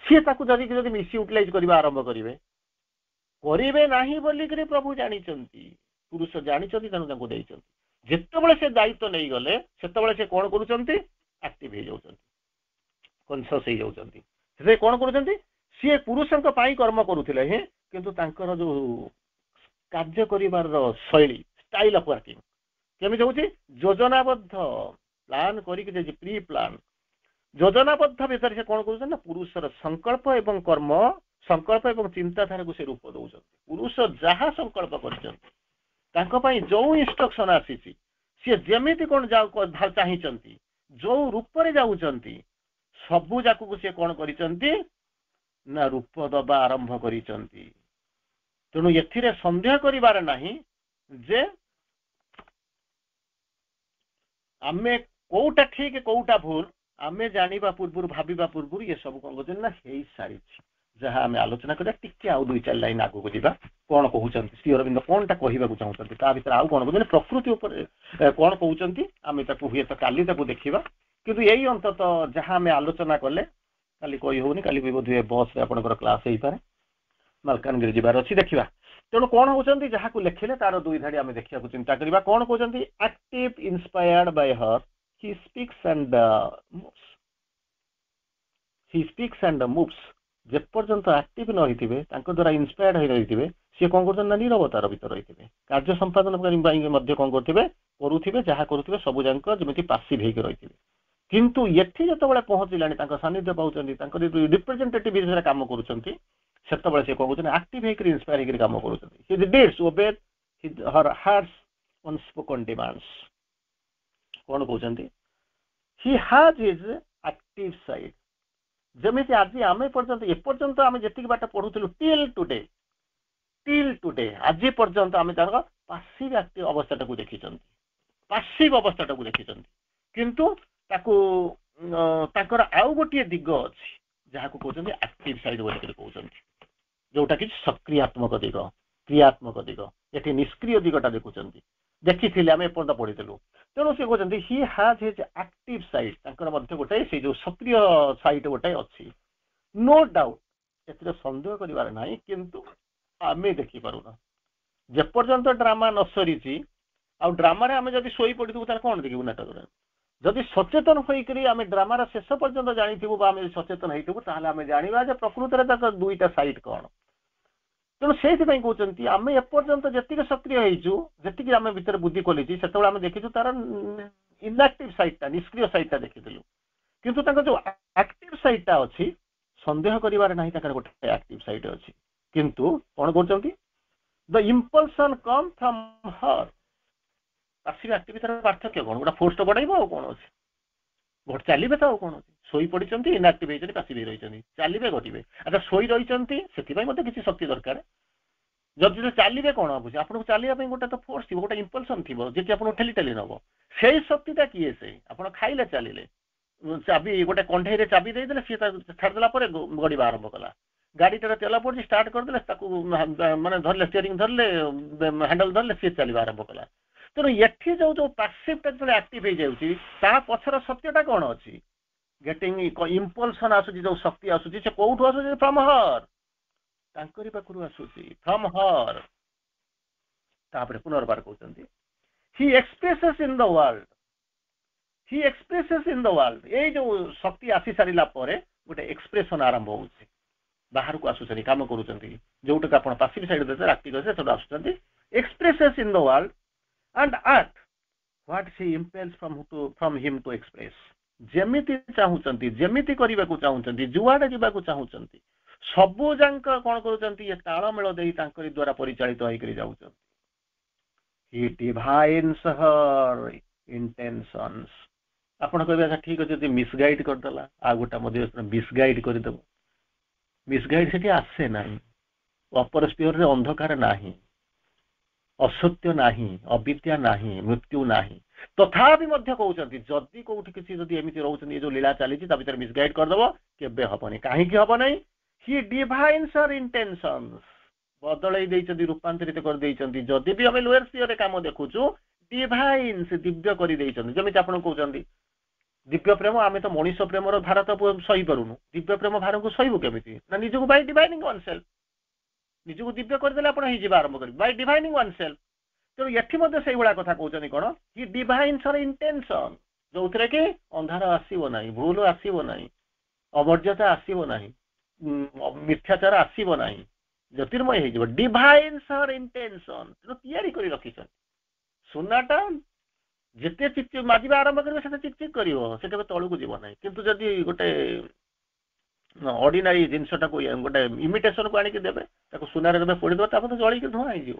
ସିଏ ତାକୁ ଯଦି ମିସ୍ ୟୁଟିଲାଇଜ କରିବା ଆରମ୍ଭ କରିବେ ନାହିଁ ବୋଲିକରି ପ୍ରଭୁ ଜାଣିଛନ୍ତି, ପୁରୁଷ ଜାଣିଛନ୍ତି, ତେଣୁ ତାଙ୍କୁ ଦେଇଛନ୍ତି। ଯେତେବେଳେ ସେ ଦାୟିତ୍ୱ ନେଇଗଲେ ସେତେବେଳେ ସେ କଣ କରୁଛନ୍ତି, ଆକ୍ଟିଭ ହେଇଯାଉଛନ୍ତି, କନସିୟସ୍ ହେଇଯାଉଛନ୍ତି। ସେ କଣ କରୁଛନ୍ତି, ସିଏ ପୁରୁଷଙ୍କ ପାଇଁ କର୍ମ କରୁଥିଲେ ହିଁ, କିନ୍ତୁ ତାଙ୍କର ଯୋଉ କାର୍ଯ୍ୟ କରିବାର ଶୈଳୀ, ଷ୍ଟାଇଲ ଅଫ ୱାର୍କିଂ କେମିତି ହଉଛି, ଯୋଜନାବଦ୍ଧ ପ୍ଲାନ କରିକି ଦେଇଛି, ପ୍ରି ପ୍ଲାନ ଯୋଜନାବଦ୍ଧ ଭିତରେ ସେ କଣ କରୁଛନ୍ତି ନା ପୁରୁଷର ସଂକଳ୍ପ ଏବଂ ଚିନ୍ତାଧାରାକୁ ସେ ରୂପ ଦଉଛନ୍ତି। ପୁରୁଷ ଯାହା ସଂକଳ୍ପ କରିଛନ୍ତି, ତାଙ୍କ ପାଇଁ ଯୋଉ ଇନଷ୍ଟ୍ରକ୍ସନ ଆସିଛି, ସିଏ ଯେମିତି କଣ ଚାହିଁଛନ୍ତି, ଯୋଉ ରୂପରେ ଯାଉଛନ୍ତି, ସବୁ ଯାକକୁ ସେ କଣ କରିଛନ୍ତି ନା ରୂପ ଦବା ଆରମ୍ଭ କରିଛନ୍ତି। ତେଣୁ ଏଥିରେ ସନ୍ଦେହ କରିବାର ନାହିଁ ଯେ ଆମେ କୋଉଟା ଠିକ କୋଉଟା ଭୁଲ ଆମେ ଜାଣିବା ପୂର୍ବରୁ, ଭାବିବା ପୂର୍ବରୁ ଏସବୁ କଣ କରୁଛନ୍ତି ନା ହେଇସାରିଛି। ଯାହା ଆମେ ଆଲୋଚନା କରିବା, ଟିକେ ଆଉ 2-4 ଲାଇନ ଆଗକୁ ଯିବା। କଣ କହୁଛନ୍ତି ଶ୍ରୀ ଅରବିନ୍ଦ, କଣଟା କହିବାକୁ ଚାହୁଁଛନ୍ତି, ତା ଭିତରେ ଆଉ କଣ କହୁଛନ୍ତି, ପ୍ରକୃତି ଉପରେ କଣ କହୁଛନ୍ତି, ଆମେ ତାକୁ ହୁଏତ କାଲି ତାକୁ ଦେଖିବା। କିନ୍ତୁ ଏଇ ଅନ୍ତତଃ ଯାହା ଆମେ ଆଲୋଚନା କଲେ, କାଲି କହି ହଉନି, କାଲି ବି ବୋଧହୁଏ ବସରେ ଆପଣଙ୍କର କ୍ଲାସ ହେଇପାରେ। ମାଲକାନଗିରି ଯିବାର ଅଛି ଦେଖିବା। ତେଣୁ କ'ଣ ହଉଛନ୍ତି ଯାହାକୁ ଲେଖିଲେ ତାର ଦୁଇ ଧାଡି ଆମେ ଦେଖିବାକୁ ଚିନ୍ତା କରିବା। କ'ଣ କହୁଛନ୍ତି active inspired by her he speaks and moves. He speaks and moves ଯେପର୍ଯ୍ୟନ୍ତ ଆକ୍ଟିଭ ନ ହେଇଥିବେ ତାଙ୍କ ଦ୍ୱାରା ଇନ୍ସପାୟାର୍ଡ ହେଇ ରହିଥିବେ ସିଏ କ'ଣ କରୁଛନ୍ତି ନା ନିରବତାର ଭିତରେ ରହିଥିବେ। କାର୍ଯ୍ୟ ସମ୍ପାଦନ ପାଇଁ ମଧ୍ୟ କ'ଣ କରୁଥିବେ କରୁଥିବେ ଯାହା କରୁଥିବେ ସବୁ ଯାକ ଯେମିତି ପାସିଭ ହେଇକି ରହିଥିବେ। କିନ୍ତୁ ଏଠି ଯେତେବେଳେ ପହଞ୍ଚିଲାଣି ତାଙ୍କ ସାନ୍ନିଧ୍ୟ ପାଉଛନ୍ତି ତାଙ୍କ ରିପ୍ରେଜେଣ୍ଟେଟିଭ ବିଷୟରେ କାମ କରୁଛନ୍ତି ସେତେବେଳେ ସେ କ'ଣ କରୁଛନ୍ତି ଆକ୍ଟିଭ ହେଇକି ଇନ୍ସପାୟାର ହେଇକି କାମ କରୁଛନ୍ତି। ହିଜ୍ ଡିଡ୍ସ ଓବେ ହର ହାର୍ଟସ୍ ଅନସ୍ପୋକନ୍ ଡିମାଣ୍ଡସ୍। କ'ଣ କହୁଛନ୍ତି he has his active side. ଯେମିତି ଆଜି ଆମେ ପର୍ଯ୍ୟନ୍ତ ଏପର୍ଯ୍ୟନ୍ତ ଆମେ ଯେତିକି ବାଟ ପଢୁଥିଲୁ ଟିଲ୍ ଟୁଡେ ଆଜି ପର୍ଯ୍ୟନ୍ତ ଆମେ ତାର ପାସିଭ ଆକ୍ଟିଭ ଅବସ୍ଥାଟାକୁ ଦେଖିଛନ୍ତି, ପାସିଭ ଅବସ୍ଥାଟାକୁ ଦେଖିଛନ୍ତି। କିନ୍ତୁ ତାକୁ ତାଙ୍କର ଆଉ ଗୋଟିଏ ଦିଗ ଅଛି ଯାହାକୁ କହୁଛନ୍ତି ଆକ୍ଟିଭ ସାଇଡ୍ ବୋଲିକରି କହୁଛନ୍ତି, ଯୋଉଟା କି ସକ୍ରିୟାତ୍ମକ ଦିଗ, କ୍ରିୟାତ୍ମକ ଦିଗ। ଏଠି ନିଷ୍କ୍ରିୟ ଦିଗଟା ଦେଖୁଛନ୍ତି, ଦେଖିଥିଲେ ଆମେ ଏପର୍ଯ୍ୟନ୍ତ ପଢିଥିଲୁ। ତେଣୁ ସେ କହୁଛନ୍ତି he has his active side, ତାଙ୍କର ମଧ୍ୟ ଗୋଟେ ସେଇ ଯୋଉ ସକ୍ରିୟ ସାଇଡ୍ ଗୋଟେ ଅଛି। ନୋ ଡାଉଟ୍, ଏଥିରେ ସନ୍ଦେହ କରିବାର ନାହିଁ, କିନ୍ତୁ ଆମେ ଦେଖିପାରୁନା। ଯେପର୍ଯ୍ୟନ୍ତ ଡ୍ରାମା ନ ସରିଛି, ଆଉ ଡ୍ରାମାରେ ଆମେ ଯଦି ଶୋଇ ପଡିଥିବୁ ତାହେଲେ କ'ଣ ଦେଖିବୁ ନାଟକରେ? ଯଦି ସଚେତନ ହୋଇକରି ଆମେ ଡ୍ରାମାର ଶେଷ ପର୍ଯ୍ୟନ୍ତ ଜାଣିଥିବୁ ବା ଆମେ ସଚେତନ ହେଇଥିବୁ ତାହେଲେ ଆମେ ଜାଣିବା ଯେ ପ୍ରକୃତରେ ତାଙ୍କ ଦୁଇଟା ସାଇଡ୍ କ'ଣ। ତେଣୁ ସେଇଥିପାଇଁ କହୁଛନ୍ତି ଆମେ ଏପର୍ଯ୍ୟନ୍ତ ଯେତିକି ସକ୍ରିୟ ହେଇଛୁ, ଯେତିକି ଆମେ ଭିତରେ ବୁଦ୍ଧି ଖୋଲିଛି, ସେତେବେଳେ ଆମେ ଦେଖିଛୁ ତାର ଇନ୍ଆକ୍ଟିଭ ସାଇଡ୍ଟା, ନିଷ୍କ୍ରିୟ ସାଇଡ୍ଟା ଦେଖିଥିଲୁ। କିନ୍ତୁ ତାଙ୍କ ଯୋଉ ଆକ୍ଟିଭ ସାଇଡ୍ଟା ଅଛି, ସନ୍ଦେହ କରିବାର ନାହିଁ ତାଙ୍କର ଗୋଟେ ଆକ୍ଟିଭ ସାଇଡ୍ ଅଛି। କିନ୍ତୁ କ'ଣ କରୁଛନ୍ତି ଦ ଇମ୍ପଲସନ୍ କମ୍ ଫ୍ରମ୍ ହର୍। ପାସିଭ ଆକ୍ଟିଭିଟିର ପାର୍ଥକ୍ୟ କ'ଣ? ଗୋଟେ ଫୋର୍ସ ବଢାଇବ ଆଉ କ'ଣ ଅଛି? ଗୋଟେ ଚାଲିବେ ତ ଆଉ କ'ଣ ଅଛି? ଶୋଇ ପଡିଛନ୍ତି ଇନ୍ଆକ୍ଟିଭ ହେଇଛନ୍ତି, ପାସିଭ ହେଇ ରହିଛନ୍ତି, ଚାଲିବେ ଘଟିବେ। ଆଚ୍ଛା ଶୋଇ ରହିଛନ୍ତି ସେଥିପାଇଁ ମଧ୍ୟ କିଛି ଶକ୍ତି ଦରକାର। ଯଦି ଚାଲିବେ କ'ଣ ହବ? ଆପଣଙ୍କୁ ଚାଲିବା ପାଇଁ ଗୋଟେ ତ ଫୋର୍ସ ଥିବ, ଗୋଟେ ଇମ୍ପଲସନ୍ ଥିବ ଯେକି ଆପଣଙ୍କୁ ଠେଲି ନବ। ସେଇ ଶକ୍ତିଟା କିଏ? ସେ ଆପଣ ଖାଇଲେ ଚାଲିଲେ, ଚାବି ଗୋଟେ କଣ୍ଢେଇରେ ଚାବି ଦେଇଦେଲେ ସିଏ ଛାଡ଼ିଦେଲା ପରେ ଗଡ଼ିବା ଆରମ୍ଭ କଲା। ଗାଡ଼ିଟାରେ ତେଲ ପଡୁଛି ଷ୍ଟାର୍ଟ କରିଦେଲେ ତାକୁ ମାନେ ଧରିଲେ ଷ୍ଟିୟରିଂ ଧରିଲେ ହ୍ୟାଣ୍ଡେଲ ଧରିଲେ ସିଏ ଚାଲିବା ଆରମ୍ଭ କଲା। ତେଣୁ ଏଠି ଯୋଉ ଯୋଉ ପାସିଭଟା ଯେତେବେଳେ ଆକ୍ଟିଭ ହେଇଯାଉଛି ତା ପଛର ସତ୍ୟଟା କ'ଣ ଅଛି? ଗେଟିଂ ଇମ୍ପଲସନ୍ ଆସୁଛି, ଯୋଉ ଶକ୍ତି ଆସୁଛି ସେ କୋଉଠୁ ଆସୁଛି? ଫ୍ରମ୍ ହର୍, ତାଙ୍କରି ପାଖରୁ ଆସୁଛି, ଫ୍ରମ୍ ହର୍। ତାପରେ ପୁନର୍ବାର କହୁଛନ୍ତି he expresses in the world, he expresses in the world. ଏଇ ଯୋଉ ଶକ୍ତି ଆସି ସାରିଲା ପରେ ଗୋଟେ ଏକ୍ସପ୍ରେସନ୍ ଆରମ୍ଭ ହଉଛି, ବାହାରକୁ ଆସୁଛନ୍ତି, କାମ କରୁଛନ୍ତି। ଯୋଉଟାକୁ ଆପଣ ପାସିଭ ସାଇଡ୍ ଦେଲେ ଆକ୍ଟିଭ ଅଛି ସେଠୁ ଆସୁଛନ୍ତି। Expresses in the world and act what she impels from him to express। ଯେମିତି ଚାହୁଁଛନ୍ତି, ଯେମିତି କରିବାକୁ ଚାହୁଁଛନ୍ତି, ଯୁଆଡେ ଯିବାକୁ ଚାହୁଁଛନ୍ତି, ସବୁ ଯାଙ୍କ କ'ଣ କରୁଛନ୍ତି? ଏ ତାଳମେଳ ଦେଇ ତାଙ୍କରି ଦ୍ୱାରା ପରିଚାଳିତ ହେଇକରି ଯାଉଛନ୍ତି। he divines her intentions। ଆପଣ କହିବେ ଆଚ୍ଛା ଠିକ ଅଛି, ଯଦି ମିସଗାଇଡ୍ କରିଦେଲା ଆଉ ଗୋଟେ ମଧ୍ୟ ମିସଗାଇଡ୍ କରିଦେବ। ମିସଗାଇଡ୍ ସେଠି ଆସେ ନାହିଁ, ଅପର ସ୍ପିୟରରେ ଅନ୍ଧକାର ନାହିଁ, ଅସତ୍ୟ ନାହିଁ, ଅବିଦ୍ୟା ନାହିଁ, ମୃତ୍ୟୁ ନାହିଁ। ତଥାପି ମଧ୍ୟ କହୁଛନ୍ତି ଯଦି କୋଉଠି କିଛି ଯଦି ଏମିତି ରହୁଛନ୍ତି, ଏ ଯୋଉ ଲୀଳା ଚାଲିଛି ତା ଭିତରେ ମିସଗାଇଡ୍ କରିଦେବ, କେବେ ହବନି। କାହିଁକି ହବ ନାହିଁ? ହି ଡିଭାଇନ୍ସ ହର୍ ଇଣ୍ଟେନସନ୍ସ। ବଦଳେଇ ଦେଇଛନ୍ତି, ରୂପାନ୍ତରିତ କରିଦେଇଛନ୍ତି। ଯଦି ବି ଆମେ ଲୋୟର ସ୍ପିୟରରେ କାମ ଦେଖୁଛୁ, ଡିଭାଇନ୍ସ ଦିବ୍ୟ କରିଦେଇଛନ୍ତି। ଯେମିତି ଆପଣ କହୁଛନ୍ତି ଦିବ୍ୟ ପ୍ରେମ, ଆମେ ତ ମଣିଷ ପ୍ରେମର ଧାରା ତ ସହିପାରୁନୁ, ଦିବ୍ୟ ପ୍ରେମ ଭାରକୁ ସହିବୁ କେମିତି? ନା ନିଜକୁ ବାଇ ଡିଭାଇନିଂ ୱାନସେଲ୍ଫ, ନିଜକୁ ଦିବ୍ୟ କରିଦେଲେ ଆପଣ ହେଇଯିବା ଆରମ୍ଭ କରିବେ ବାଇ ଡିଭାଇନିଂ ୱାନସେଲ୍ଫ। ତେଣୁ ଏଠି ମଧ୍ୟ ସେଇଭଳିଆ କଥା କହୁଛନ୍ତି କ'ଣ? ହି ଡିଭାଇନ୍ସ ହର୍ ଇଣ୍ଟେନସନ୍, ଯୋଉଥିରେ କି ଅନ୍ଧାର ଆସିବ ନାହିଁ, ଭୁଲ ଆସିବ ନାହିଁ, ଅମର୍ଯ୍ୟାଦା ଆସିବ ନାହିଁ, ମିଥ୍ୟାଚାର ଆସିବ ନାହିଁ, ଜ୍ୟୋତିର୍ମୟ ହେଇଯିବ। ଡିଭାଇନ୍ସ ହର୍ ଇଣ୍ଟେନସନ୍, ତେଣୁ ତିଆରି କରି ରଖିଛନ୍ତି। ସୁନାଟା ଯେତେ ଚିକ୍ ମାଜିବା ଆରମ୍ଭ କରିବ ସେତେ ଚିକ୍ ଚିକ୍ କରିବ, ସେ କେବେ ତଳକୁ ଯିବ ନାହିଁ। କିନ୍ତୁ ଯଦି ଗୋଟେ ଅର୍ଡିନାରୀ ଜିନିଷଟାକୁ ଗୋଟେ ଇମିଟେସନକୁ ଆଣିକି ଦେବେ, ତାକୁ ସୁନାରେ ଦେବେ, ପୋଡ଼ିଦେବେ, ତାପରେ ତ ଜଳିକି ଧୂଆଁ ହେଇଯିବ।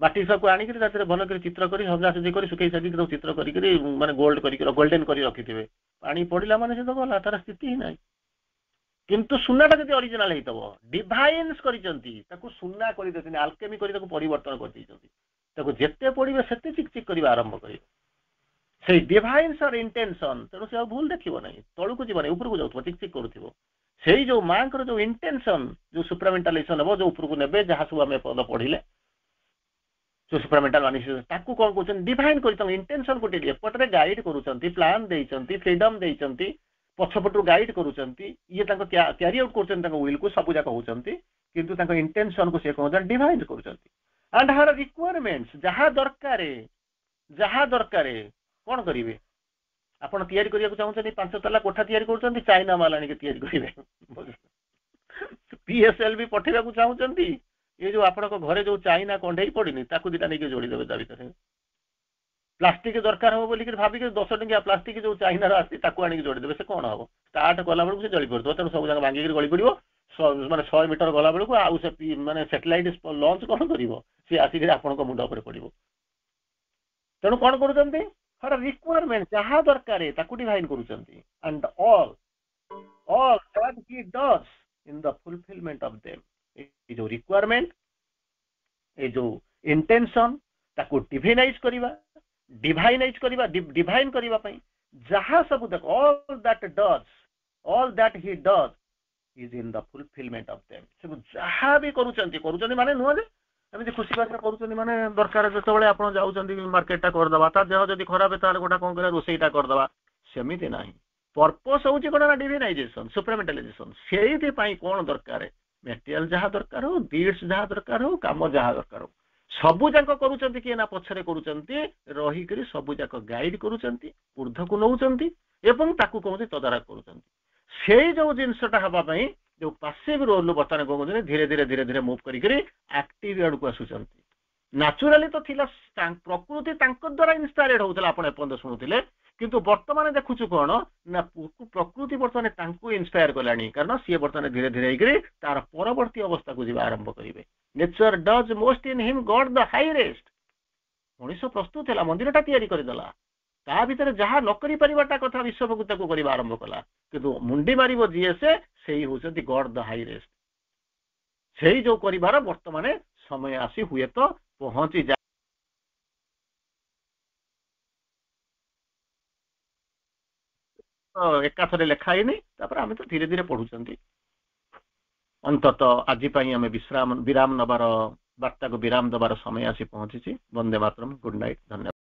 ମାଟି ସବୁ ଆଣିକିରି ତାଥିରେ ଭଲ କରି ଚିତ୍ର କରି ସଜାସଜି କରି ଶୁଖେଇ ସାଜିକି ତାକୁ ଚିତ୍ର କରିକିରି ମାନେ ଗୋଲ୍ଡେନ୍ କରି ରଖିଥିବେ, ପାଣି ପଡ଼ିଲା ମାନେ ସେ ତ ଗଲା, ତାର ସ୍ଥିତି ହିଁ ନାହିଁ। କିନ୍ତୁ ସୁନାଟା ଯଦି ଅରିଜିନାଲ ହେଇଥିବ, ଡିଭାଇନ୍ସ କରିଛନ୍ତି, ତାକୁ ସୁନା କରିଦେଇଛନ୍ତି, ଆଲକେମି କରି ତାକୁ ପରିବର୍ତ୍ତନ କରିଦେଇଛନ୍ତି। ତାକୁ ଯେତେ ପଡ଼ିବେ ସେତେ ଚିକ୍ ଚିକ୍ କରିବା ଆରମ୍ଭ କରିବ। ସେଇ ଡିଭାଇନ୍ସ ହର୍ ଇଣ୍ଟେନସନ୍, ତେଣୁ ସେ ଆଉ ଭୁଲ ଦେଖିବ ନାହିଁ, ତଳକୁ ଯିବ ନାହିଁ, ଉପରକୁ ଯାଉଥିବ, ଚିକ୍ ଚିକ୍ କରୁଥିବ। ସେଇ ଯୋଉ ମାଙ୍କର ଯୋଉ ଇଣ୍ଟେନସନ୍, ଯୋଉ ସୁପ୍ରାମେଣ୍ଟାଲାଇଜେସନ ହେବ, ଯୋଉ ଉପରକୁ ନେବେ, ଯାହା ସବୁ ଆମେ ପଦ ପଢିଲେ ଯୋଉ ସୁପ୍ରାମେଣ୍ଟାଲ ମାନସିଜମ୍, ତାକୁ କ'ଣ କହୁଛନ୍ତି? ଡିଭାଇନ୍ କରିଛନ୍ତି, ଇଣ୍ଟେନସନ୍ ଗୋଟେ ଏପଟରେ ଗାଇଡ୍ କରୁଛନ୍ତି, ପ୍ଲାନ୍ ଦେଇଛନ୍ତି, ଫ୍ରିଡମ୍ ଦେଇଛନ୍ତି, पछपटू गाइड करूचंती ये तांको कैरी आउट करचंती तांको विल को सब जाक होचंती किंतु तांको इंटेंशन को से कहउछन डिवाइन करूचंती एंड हर रिक्वायरमेंट्स जहा दरकारे कोन करिवे आपण तयारी करिया को चाहउछन 5 तला कोठा तयारी करूचंती चाइना माल आनी के तयारी करिवे पीएसएल भी पठेबा को चाहउछंती ये जो आपण को घरे जो चाइना कंढेई पड़िनी ताकू दिटा नै के जोड़ी देबे ता भीतर प्लास्टिक दरकार हो बोलिक भाविक 10 टंकिया प्लास्टिक जो चाइना आसी ताकू आनी जोड़ी देबे से कोन हो स्टार्ट कला बेलू से जली पड़तो तेणु सब जगह भांगी गली पड़ो माने 100 मीटर गला बेलू आउ से माने सैटेलाइट लॉन्च कोन करिवो से आसी आपण को मुंडा पर पड़िवो तेणु कोन करूचंती हर रिक्वायरमेंट जहा दरकार ताकू डिवाइन करूचंती and all that he does in the fulfilment of them ये जो रिक्वायरमेंट ये जो इंटेंशन ताकू डिवाइनाइज करिवा डिवाइन करिवा पई जहा सब देख all that he does is in the fulfilment of them सब जहा भी करूचंती माने नुआ जे एमती खुशी बात करूचंती माने दरकार जतबेले आपण जाउचंती मार्केट टा कर दबा ता देह जदी खराब ताले गोटा कोन करे रोसेईटा कर दबा सेमिति नाही पर्पस होउची कोना डिवाइनाइजेशन सुप्रीमेंटलाइजेशन सेही पई कोन दरकार मटेरियल जहा दरकार हो बीड्स जहा दरकार हो काम जहा दरकार हो सबु जाक करूचंती कि ना पछरे करूचंती रही करी सबु जाक गाइड करूचंती ऊर्ध्व को नउचंती एवं ताकू कोन तदारक करूचंती सेही जो जिंसटा हबा पई जो पैसिव रोल बर्तमान कोन धीरे धीरे मूव करी करी एक्टिव आड़ को आसुचंती नेचुरली तो थिला प्रकृति तांको द्वारा इंस्पायर्ड होतला आपण एपंद सुनुथिले किंतु वर्तमान देखुछु कोन ना प्रकृति वर्तमान तांको इंस्पायर कलानी कारण सी वर्तमान धीरे धीरे करी तार परवर्ती अवस्था को जीवा आरंभ करिवे nature does most in him God the highest मनुष्य प्रस्तुत है मंदिर टा तैयारी करदेला ता भीतर जहा न करि परिबाटा कथा विश्वभूता को करबा आरंभ कला किंतु मुंडी मारिबो जीए से सेही होचंती गॉड द हाईएस्ट सेही जो करिबार वर्तमान समय आसी हुए तो पहुंची जा एकाथरे लेखा ही नहीं आम तो धीरे धीरे पढ़ुचंती अंतत आज आम विराम नबार वार्ता को विराम दबार समय आसी पहुंची वंदे मातरम गुड नाइट धन्यवाद।